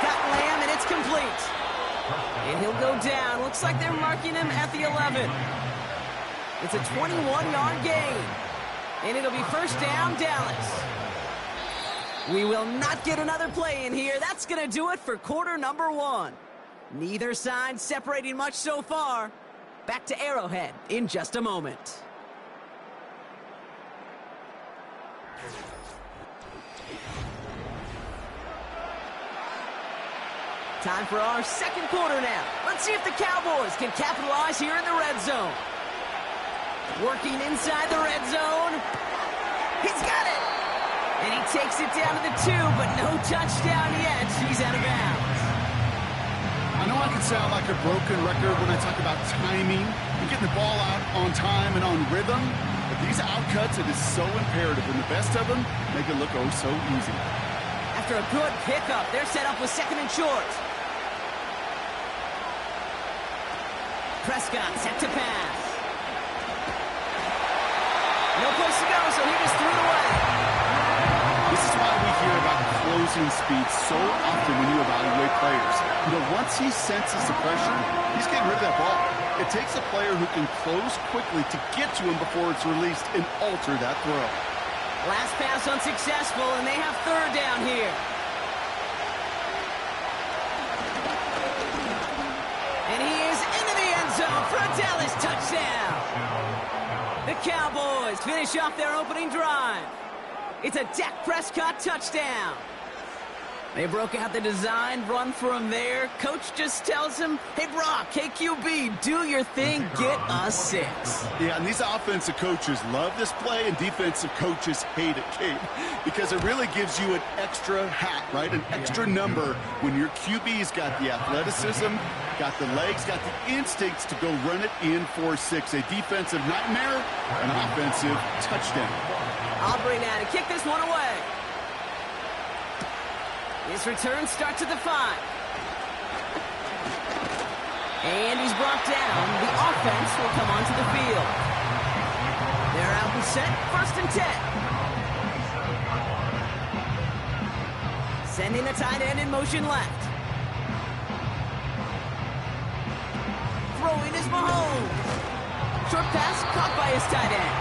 Speaker 6: Got Lamb, and it's complete. And he'll go down. Looks like they're marking him at the 11. It's a 21-yard gain. And it'll be first down, Dallas. We will not get another play in here. That's going to do it for quarter number 1. Neither side separating much so far. Back to Arrowhead in just a moment. Time for our second quarter now. Let's see if the Cowboys can capitalize here in the red zone. Working inside the red zone. He's got it. And he takes it down to the 2, but no touchdown yet. He's out of bounds.
Speaker 7: I know I can sound like a broken record when I talk about timing and getting the ball out on time and on rhythm, but these outcuts, it is so imperative, and the best of them make it look oh so easy.
Speaker 6: After a good pickup, they're set up with second and short. Prescott set to pass. No place to go, so he just threw it away.
Speaker 7: This is why we hear about closing speed so often when you evaluate players. You know, once he senses the pressure, he's getting rid of that ball. It takes a player who can close quickly to get to him before it's released and alter that throw.
Speaker 6: Last pass unsuccessful, and they have third down here. And he is into the end zone for a Dallas touchdown. The Cowboys finish off their opening drive. It's a Dak Prescott touchdown. They broke out the design, run for him there. Coach just tells him, hey, Brock, hey, QB, do your thing, get a 6.
Speaker 7: Yeah, and these offensive coaches love this play, and defensive coaches hate it, Kate, because it really gives you an extra hat, right, an extra number when your QB's got the athleticism, got the legs, got the instincts to go run it in for 6. A defensive nightmare, an offensive touchdown.
Speaker 6: Aubrey now to kick this one away. His return starts at the 5. And he's brought down. The offense will come onto the field. They're out and set, first and 10. Sending the tight end in motion left. Throwing is Mahomes. Short pass caught by his tight end.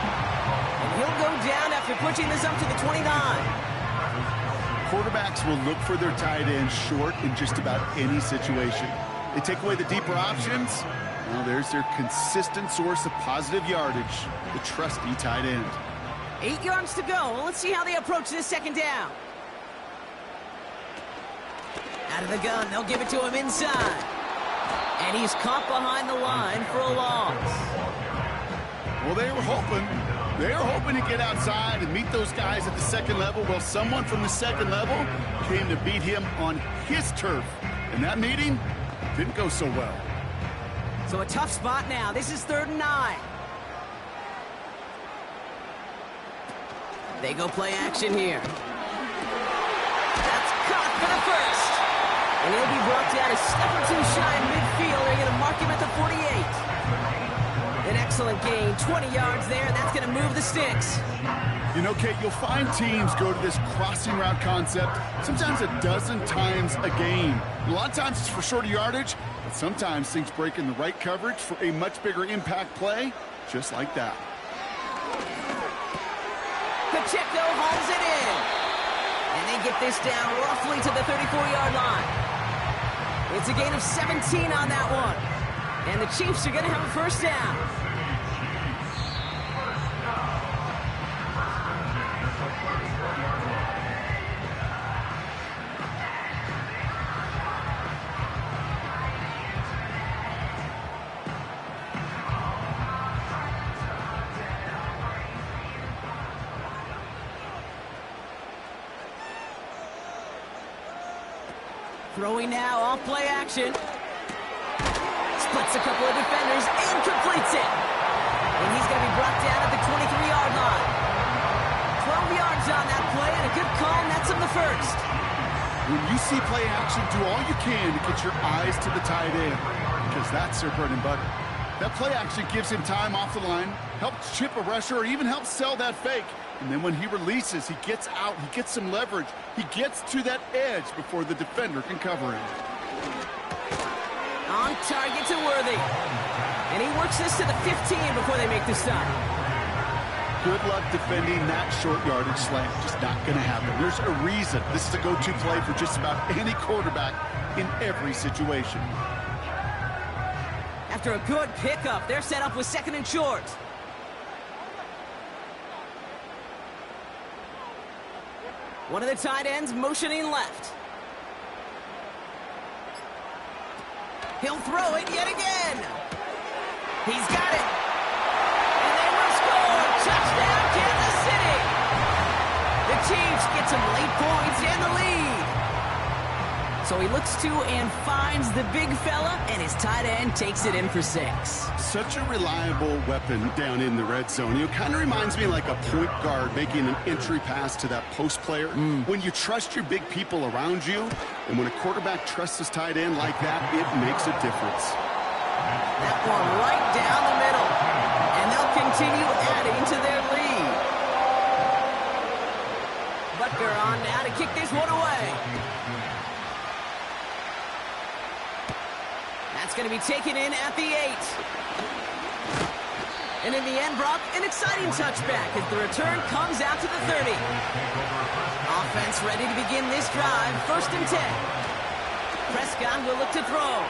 Speaker 6: And he'll go down after pushing this up to the 29.
Speaker 7: Quarterbacks will look for their tight end short in just about any situation. They take away the deeper options. Well, there's their consistent source of positive yardage, the trusty tight end.
Speaker 6: 8 yards to go. Let's see how they approach this second down. Out of the gun, they'll give it to him inside. And he's caught behind the line for a loss.
Speaker 7: Well, they were hoping to get outside and meet those guys at the second level. Well, someone from the second level came to beat him on his turf. And that meeting didn't go so well.
Speaker 6: So a tough spot now. This is 3rd and 9. They go play action here. That's caught for the first. And he'll be brought down a step or two shy in midfield. They're going to mark him at the 48. An excellent gain, 20 yards there. That's going to move the sticks.
Speaker 7: You know, Kate, you'll find teams go to this crossing route concept sometimes a dozen times a game. A lot of times it's for shorter yardage, but sometimes things break in the right coverage for a much bigger impact play, just like that.
Speaker 6: Pacheco hauls it in. And they get this down roughly to the 34-yard line. It's a gain of 17 on that one. And the Chiefs are going to have a first down. Throwing now off play action. Splits a couple of defenders and completes it. And he's going to be brought down at the 23-yard line. 12 yards on that play, and a good call nets him the first.
Speaker 7: When you see play action, do all you can to get your eyes to the tight end, because that's their bread and butter. That play action gives him time off the line, helps chip a rusher, or even helps sell that fake. And then when he releases, he gets out, he gets some leverage. He gets to that edge before the defender can cover him.
Speaker 6: On target to Worthy. And he works this to the 15 before they make the stop.
Speaker 7: Good luck defending that short yardage slant. Just not going to happen. There's a reason this is a go-to play for just about any quarterback in every situation.
Speaker 6: After a good pickup, they're set up with 2nd and short. One of the tight ends motioning left. He'll throw it yet again. He's got it. And they will score. Touchdown, Kansas City. The Chiefs get some late points and the lead. So he looks to and finds the big fella, and his tight end takes it in for 6.
Speaker 7: Such a reliable weapon down in the red zone. You know, kind of reminds me like a point guard making an entry pass to that post player. When you trust your big people around you, and when a quarterback trusts his tight end like that, it makes a difference.
Speaker 6: That one right down the middle. And they'll continue adding to their lead. Butker on now to kick this one away. That's going to be taken in at the 8. And in the end, Brock, an exciting touchback as the return comes out to the 30. Offense ready to begin this drive. 1st and 10. Prescott will look to throw.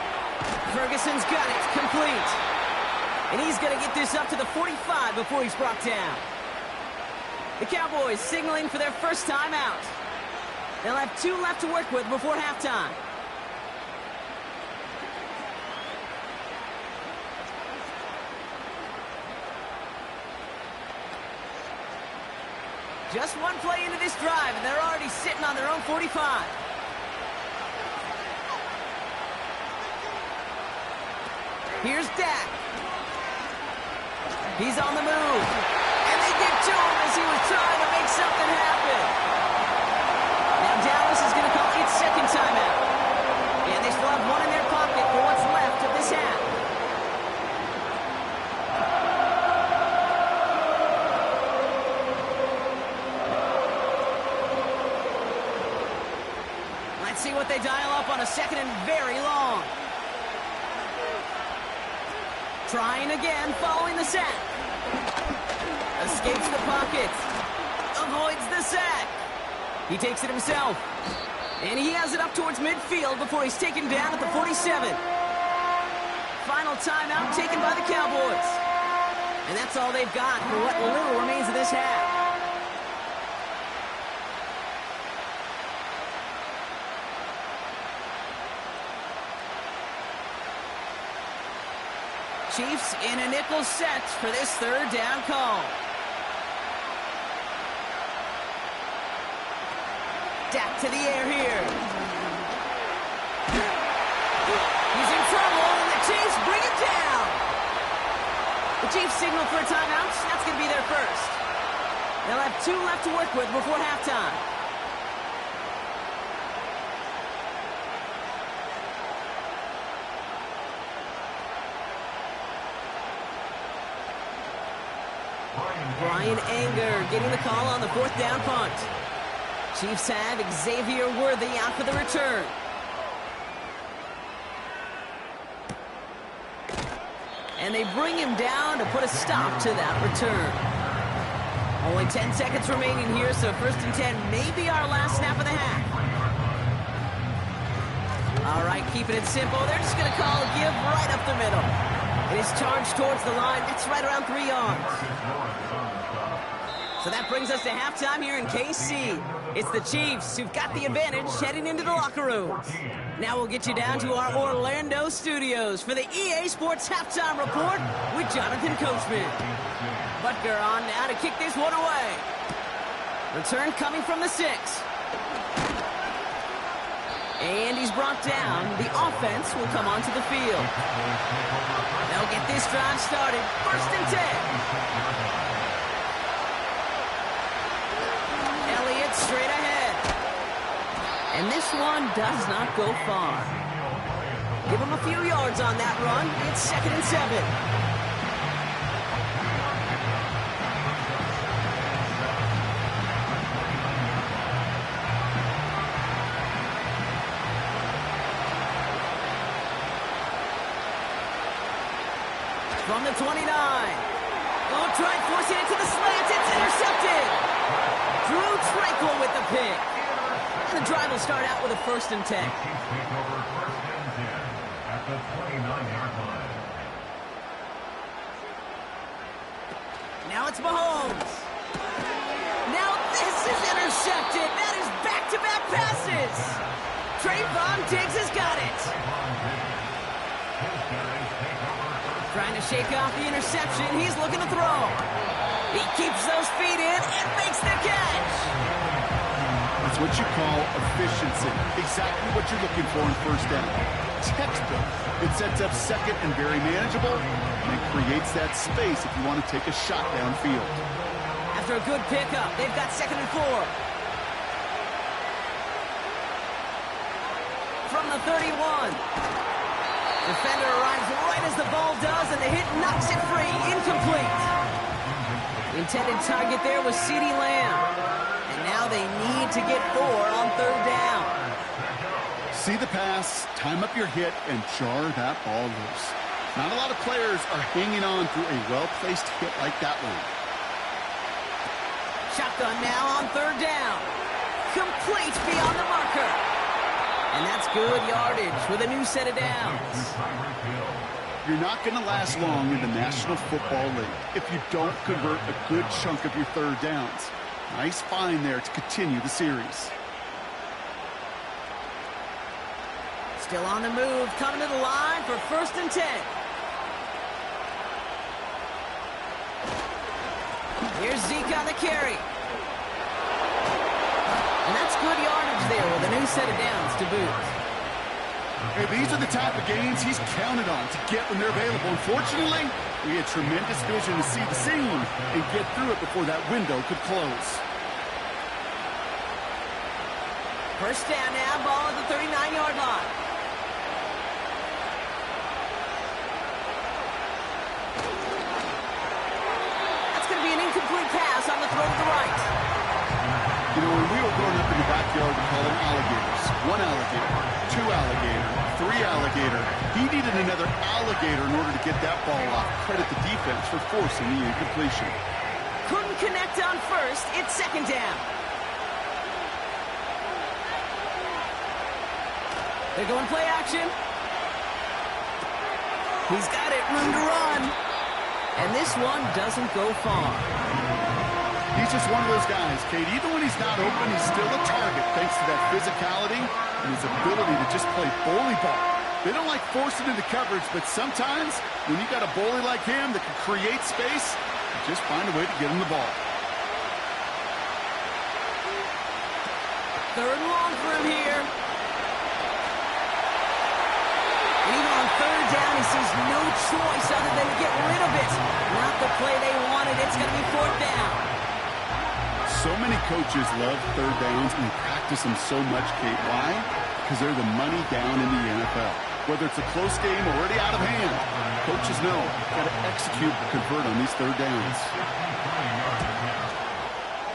Speaker 6: Ferguson's got it. Complete. And he's going to get this up to the 45 before he's brought down. The Cowboys signaling for their first time out. They'll have 2 left to work with before halftime. Just one play into this drive, and they're already sitting on their own 45. Here's Dak. He's on the move. And they get to him as he was trying to make something happen. Now Dallas is going to call its 2nd timeout. And they still have 1 in their pocket for what's left of this half. See what they dial up on a 2nd and very long. Trying again, following the sack. Escapes the pocket. Avoids the sack. He takes it himself. And he has it up towards midfield before he's taken down at the 47. Final timeout taken by the Cowboys. And that's all they've got for what little remains of this half. Chiefs in a nickel set for this 3rd down call. Dak to the air here. He's in trouble, and the Chiefs bring it down. The Chiefs signal for a timeout. That's going to be their first. They'll have 2 left to work with before halftime. Brian Anger getting the call on the 4th down punt. Chiefs have Xavier Worthy out for the return. And they bring him down to put a stop to that return. Only 10 seconds remaining here, so 1st and 10 may be our last snap of the half. All right, keeping it simple. They're just going to call a give right up the middle. It is charged towards the line. That's right around 3 yards. So that brings us to halftime here in KC. It's the Chiefs who've got the advantage heading into the locker rooms. Now we'll get you down to our Orlando studios for the EA Sports Halftime Report with Jonathan Coachman. Butker on now to kick this one away. Return coming from the 6. And he's brought down. The offense will come onto the field. They'll get this drive started. 1st and 10. Elliott straight ahead. And this one does not go far. Give him a few yards on that run. It's 2nd and 7. From the 29. Oh, try forcing it to the slant. It's intercepted. Drew Tranquil with the pick. And the drive will start out with a 1st and 10.
Speaker 8: At the 29-yard line.
Speaker 6: Now it's Mahomes. Now this is intercepted. That is back-to-back passes. Trayvon Diggs has got it. Trying to shake off the interception. He's looking to throw. He keeps those feet in and makes the catch.
Speaker 7: That's what you call efficiency. Exactly what you're looking for in 1st down. Textbook. It sets up 2nd and very manageable, and it creates that space if you want to take a shot downfield.
Speaker 6: After a good pickup, they've got 2nd and 4. From the 31. Defender arrives right as the ball does, and the hit knocks it free. Incomplete. The intended target there was CeeDee Lamb. And now they need to get 4 on 3rd down.
Speaker 7: See the pass, time up your hit, and jar that ball loose. Not a lot of players are hanging on through a well-placed hit like that one.
Speaker 6: Shotgun now on 3rd down. Complete beyond the marker. And that's good yardage with a new set of downs.
Speaker 7: You're not going to last long in the National Football League if you don't convert a good chunk of your 3rd downs. Nice find there to continue the series.
Speaker 6: Still on the move, coming to the line for 1st and 10. Here's Zeke on the carry. And that's good yardage there with a new set of downs to boot.
Speaker 7: Hey, these are the type of games he's counted on to get when they're available. Unfortunately, we had tremendous vision to see the seam and get through it before that window could close.
Speaker 6: 1st down now, ball at the 39-yard line. That's going to be an incomplete pass on the throw to the right.
Speaker 7: You know, when we were growing up in the backyard, we called them alligators. 1 alligator, 2 alligator, 3 alligator. He needed another alligator in order to get that ball off. Credit the defense for forcing the incompletion.
Speaker 6: Couldn't connect on 1st. It's 2nd down. They're going play action. He's got it, room to run. And this one doesn't go far.
Speaker 7: He's just one of those guys, Kate. Even when he's not open, he's still a target thanks to that physicality and his ability to just play bully ball. They don't like forcing into coverage, but sometimes when you got a bully like him that can create space, you just find a way to get him the ball.
Speaker 6: 3rd and long for him here. And even on 3rd down, he sees no choice other than to get rid of it. Not the play they wanted. It's going to be 4th down.
Speaker 7: So many coaches love 3rd downs and practice them so much, Kate. Why? Because they're the money down in the NFL. Whether it's a close game or already out of hand, coaches know got to execute and convert on these 3rd downs.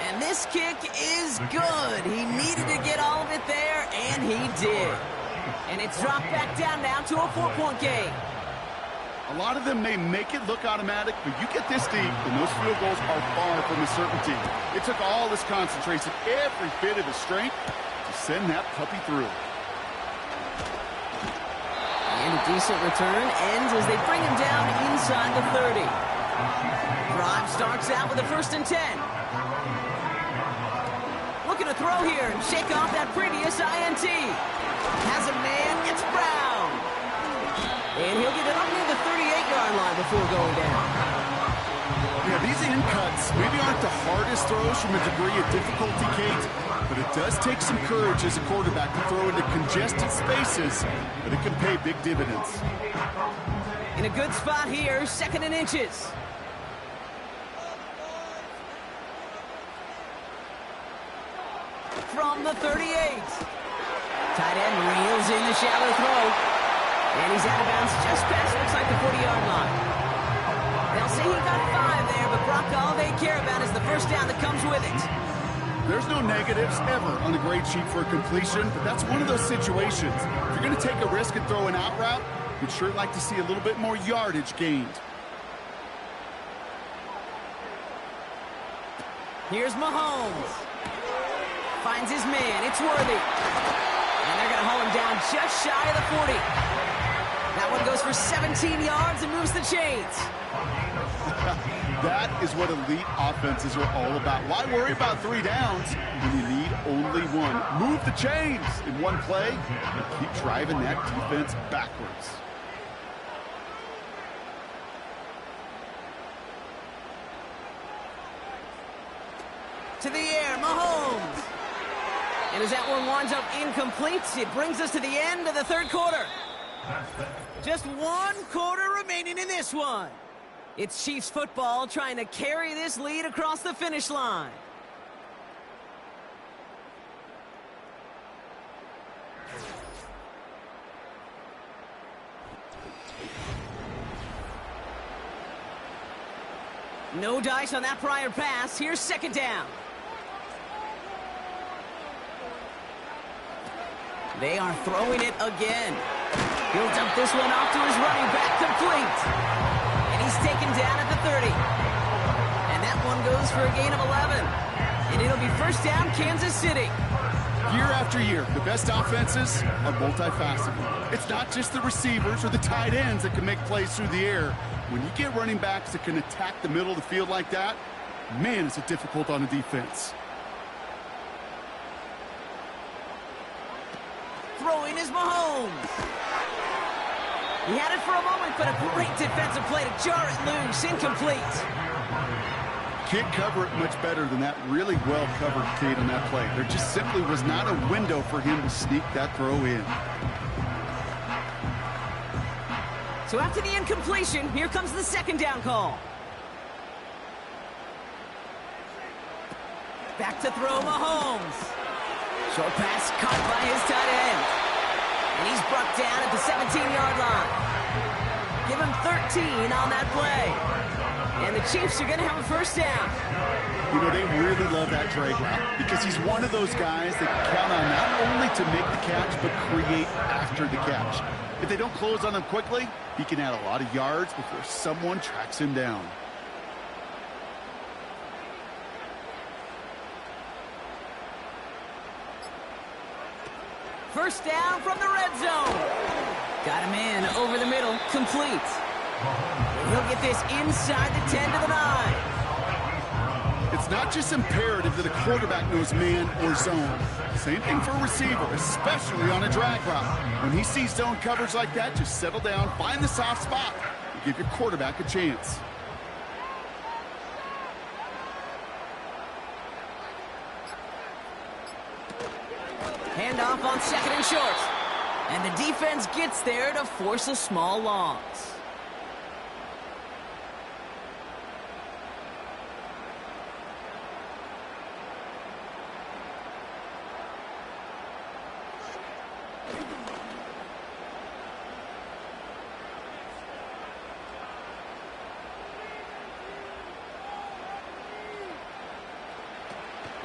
Speaker 6: And this kick is good. He needed to get all of it there, and he did. And it's dropped back down now to a 4-point game.
Speaker 7: A lot of them may make it look automatic, but you get this deep, and those field goals are far from a certainty. It took all his concentration, every bit of his strength, to send that puppy through.
Speaker 6: And a decent return ends as they bring him down inside the 30. Drive starts out with a 1st and 10. Looking to throw here and shake off that previous INT. Has a man, it's Brown. And he'll get it up near the 38-yard line before going down.
Speaker 7: Yeah, these in cuts maybe aren't the hardest throws from a degree of difficulty, Kate, but it does take some courage as a quarterback to throw into congested spaces, but it can pay big dividends.
Speaker 6: In a good spot here, 2nd and inches. From the 38. Tight end reels in the shallow throw. And he's out of bounds just past, looks like the 40-yard line. They'll say he got 5 there, but Brock, all they care about is the first down that comes with it.
Speaker 7: There's no negatives ever on a grade sheet for a completion, but that's one of those situations. If you're going to take a risk and throw an out route, you'd sure like to see a little bit more yardage gained.
Speaker 6: Here's Mahomes. Finds his man. It's Worthy. And they're going to haul him down just shy of the 40. That one goes for 17 yards and moves the chains.
Speaker 7: That is what elite offenses are all about. Why worry about 3 downs when you need only 1? Move the chains in one play and keep driving that defense backwards.
Speaker 6: To the air, Mahomes. And as that one winds up incomplete, it brings us to the end of the 3rd quarter. Just 1 quarter remaining in this one. It's Chiefs football trying to carry this lead across the finish line. No dice on that prior pass. Here's 2nd down. They are throwing it again. He'll dump this one off to his running back, complete. And he's taken down at the 30. And that one goes for a gain of 11. And it'll be 1st down, Kansas City.
Speaker 7: Year after year, the best offenses are multifaceted. It's not just the receivers or the tight ends that can make plays through the air. When you get running backs that can attack the middle of the field like that, man, is it difficult on a defense.
Speaker 6: Throwing is Mahomes. He had it for a moment, but a great defensive play to jar it loose. Incomplete.
Speaker 7: Can't cover it much better than that really well-covered Kate on that play. There just simply was not a window for him to sneak that throw in.
Speaker 6: So after the incompletion, here comes the 2nd down call. Back to throw, Mahomes. Short pass caught by his tight end. And he's brought down at the 17-yard line. Give him 13 on that play. And the Chiefs are going to have a 1st down.
Speaker 7: You know, they really love that drag route because he's one of those guys that can count on not only to make the catch, but create after the catch. If they don't close on him quickly, he can add a lot of yards before someone tracks him down.
Speaker 6: First down from the red zone. Got him in over the middle, complete. He'll get this inside the 10 to the 9.
Speaker 7: It's not just imperative that a quarterback knows man or zone. Same thing for a receiver, especially on a drag route. When he sees zone coverage like that, just settle down, find the soft spot, and give your quarterback a chance.
Speaker 6: Handoff on 2nd and short. And the defense gets there to force a small loss.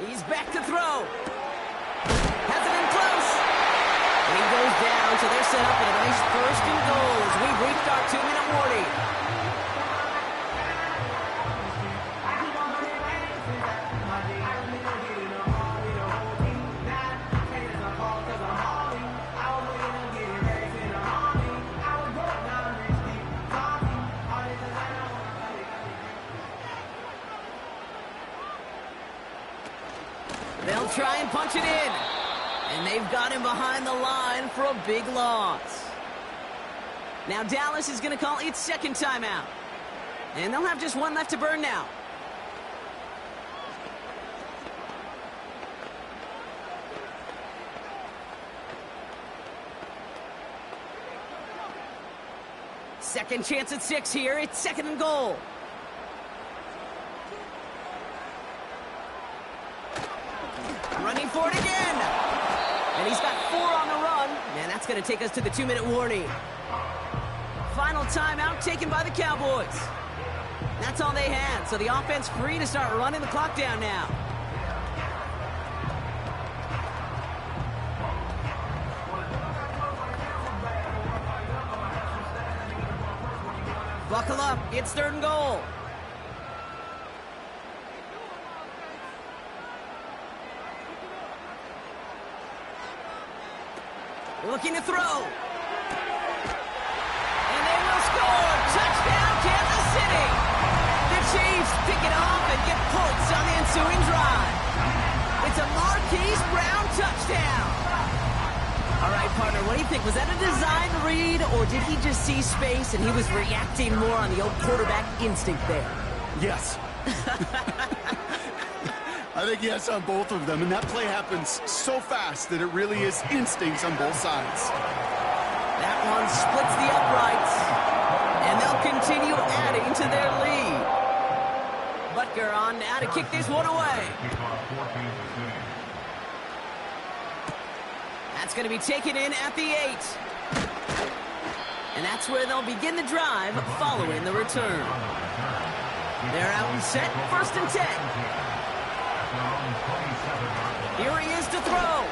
Speaker 6: He's back to throw. Has it in close. And he goes down, so they're set up with a nice 1st and goal as we've reached our 2-minute warning. They'll try and punch it in. And they've got him behind the line for a big loss. Now Dallas is going to call its 2nd timeout. And they'll have just 1 left to burn now. Second chance at 6 here. It's 2nd and goal. Running for it again. And he's got 4 on the run. Man, that's going to take us to the 2-minute warning. Final timeout taken by the Cowboys. That's all they had, so the offense free to start running the clock down now. Buckle up, it's 3rd and goal. Looking to throw. And they will score. Touchdown, Kansas City. The Chiefs pick it off and get points on the ensuing drive. It's a Marquise Brown touchdown. All right, partner, what do you think? Was that a design read, or did he just see space and he was reacting more on the old quarterback instinct there?
Speaker 7: Yes. I think yes on both of them, and that play happens so fast that it really is instincts on both sides.
Speaker 6: That one splits the uprights, and they'll continue adding to their lead. Butker on now to kick this one away. That's going to be taken in at the 8. And that's where they'll begin the drive following the return. They're out and set, 1st and 10. Here he is to throw.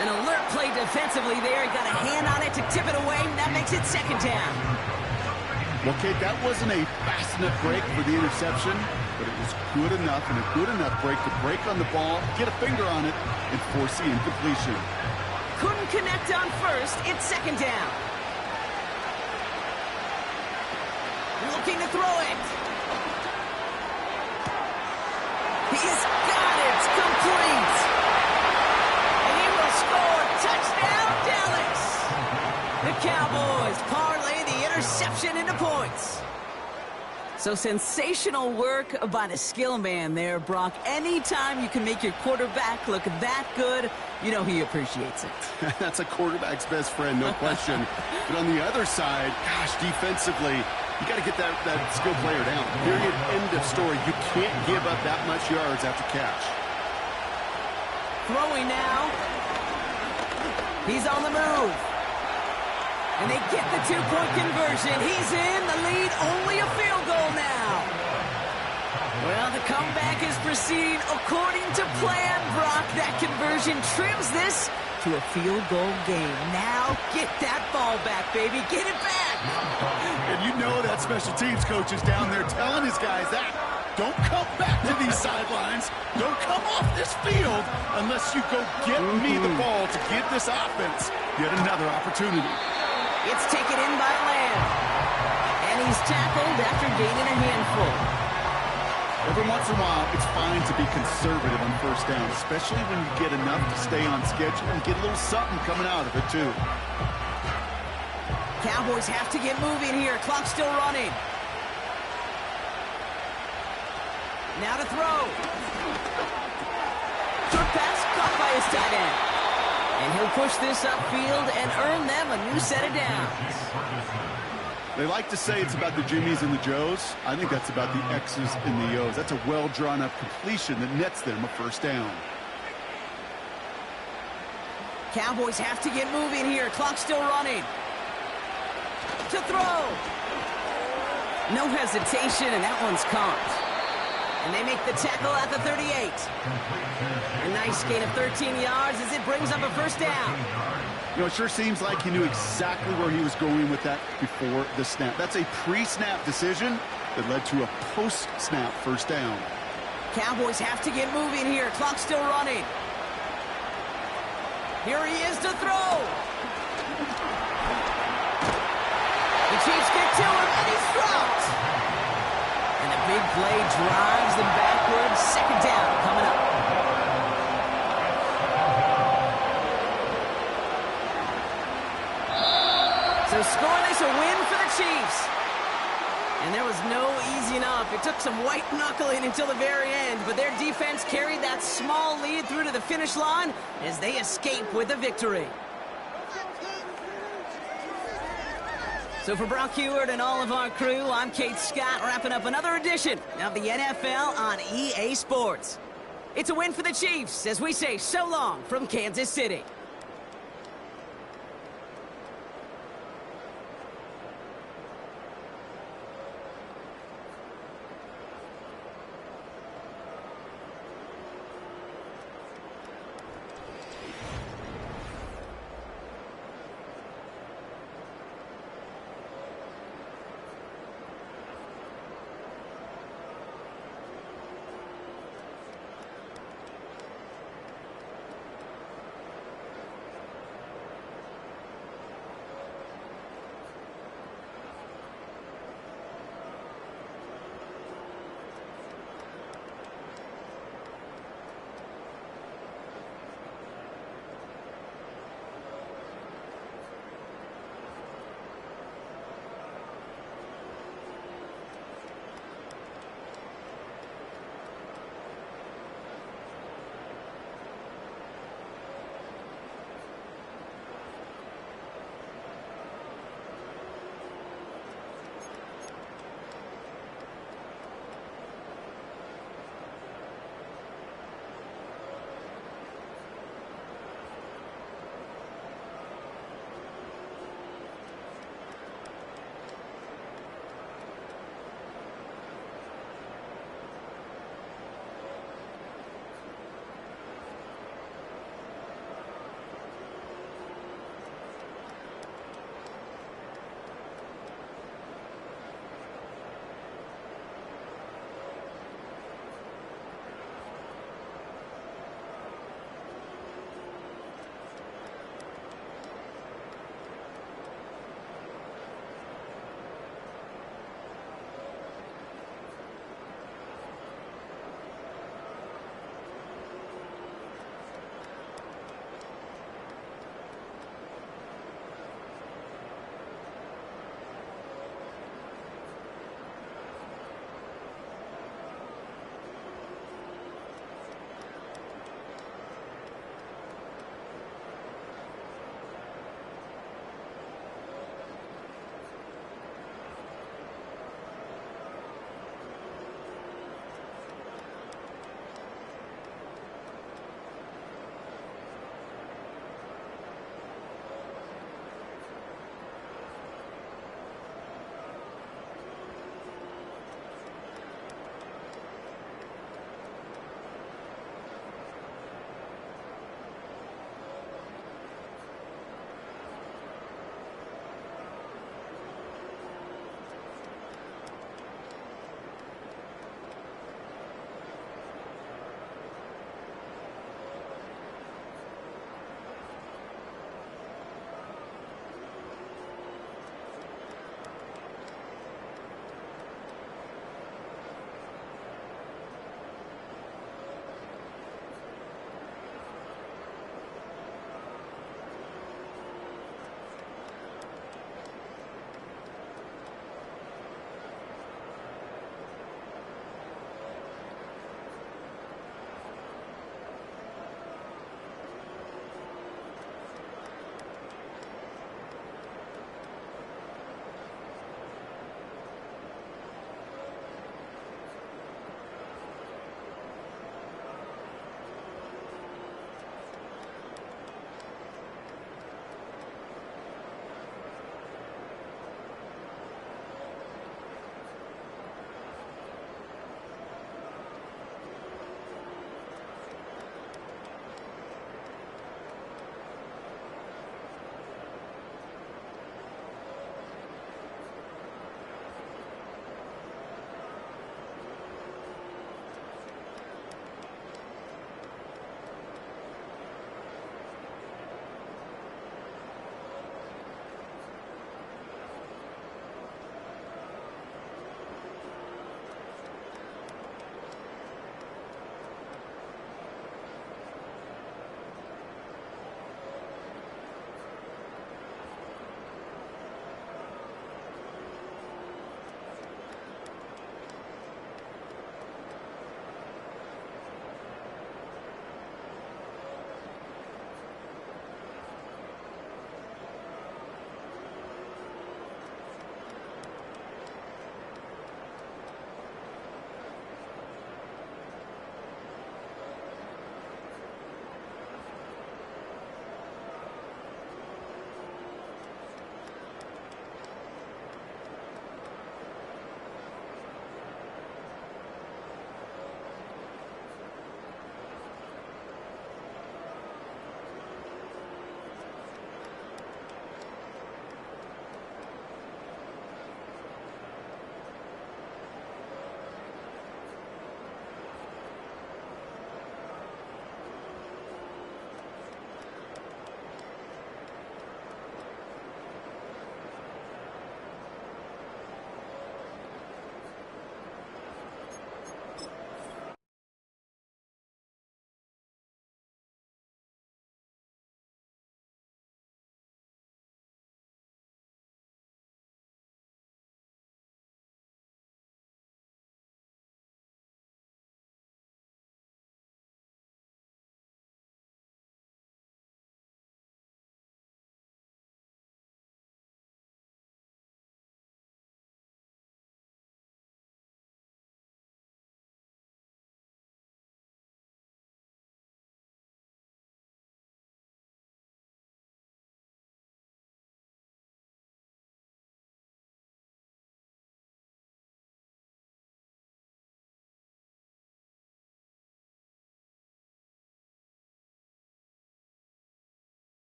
Speaker 6: An alert play defensively there. He got a hand on it to tip it away, and that makes it 2nd down.
Speaker 7: Well, Kate, that wasn't a fast enough break for the interception, but it was good enough and a good enough break to break on the ball, get a finger on it, and force the incompletion.
Speaker 6: Couldn't connect on 1st. It's 2nd down. Looking to throw it. He's got it. It's complete. And he will score. Touchdown, Dallas. The Cowboys parlay the interception into points. So sensational work by the skill man there, Brock. Anytime you can make your quarterback look that good, you know he appreciates it.
Speaker 7: That's a quarterback's best friend, no question. But on the other side, gosh, defensively, you got to get that skill player down. Period, end of story. You can't give up that much yards after catch.
Speaker 6: Throwing now. He's on the move. And they get the 2-point conversion. He's in the lead, only a field goal now. Well, the comeback is proceeding according to plan, Brock. That conversion trims this to a field goal game. Now get that ball back, baby. Get it back.
Speaker 7: And you know that special teams coach is down there telling his guys that. Don't come back to these sidelines. Don't come off this field unless you go get me the ball to give this offense yet another opportunity.
Speaker 6: It's taken in by Lamb. And he's tackled after gaining a handful.
Speaker 7: Every once in a while, it's fine to be conservative on 1st down, especially when you get enough to stay on schedule and get a little something coming out of it, too.
Speaker 6: Cowboys have to get moving here. Clock's still running. Now to throw. Short pass caught by his tight end. And he'll push this upfield and earn them a new set of downs.
Speaker 7: They like to say it's about the Jimmies and the Joes. I think that's about the X's and the O's. That's a well-drawn-up completion that nets them a 1st down.
Speaker 6: Cowboys have to get moving here. Clock's still running. To throw. No hesitation, and that one's caught. And they make the tackle at the 38. A nice gain of 13 yards as it brings up a 1st down.
Speaker 7: You know, it sure seems like he knew exactly where he was going with that before the snap. That's a pre-snap decision that led to a post-snap 1st down.
Speaker 6: Cowboys have to get moving here. Clock's still running. Here he is to throw. The Chiefs get to him, and he's dropped. And the big play drives them backwards. 2nd down coming up. So scoreless, a win for the Chiefs. And there was no easing up. It took some white knuckling until the very end, but their defense carried that small lead through to the finish line as they escape with a victory. So for Brock Heward and all of our crew, I'm Kate Scott, wrapping up another edition of the NFL on EA Sports. It's a win for the Chiefs as we say so long from Kansas City.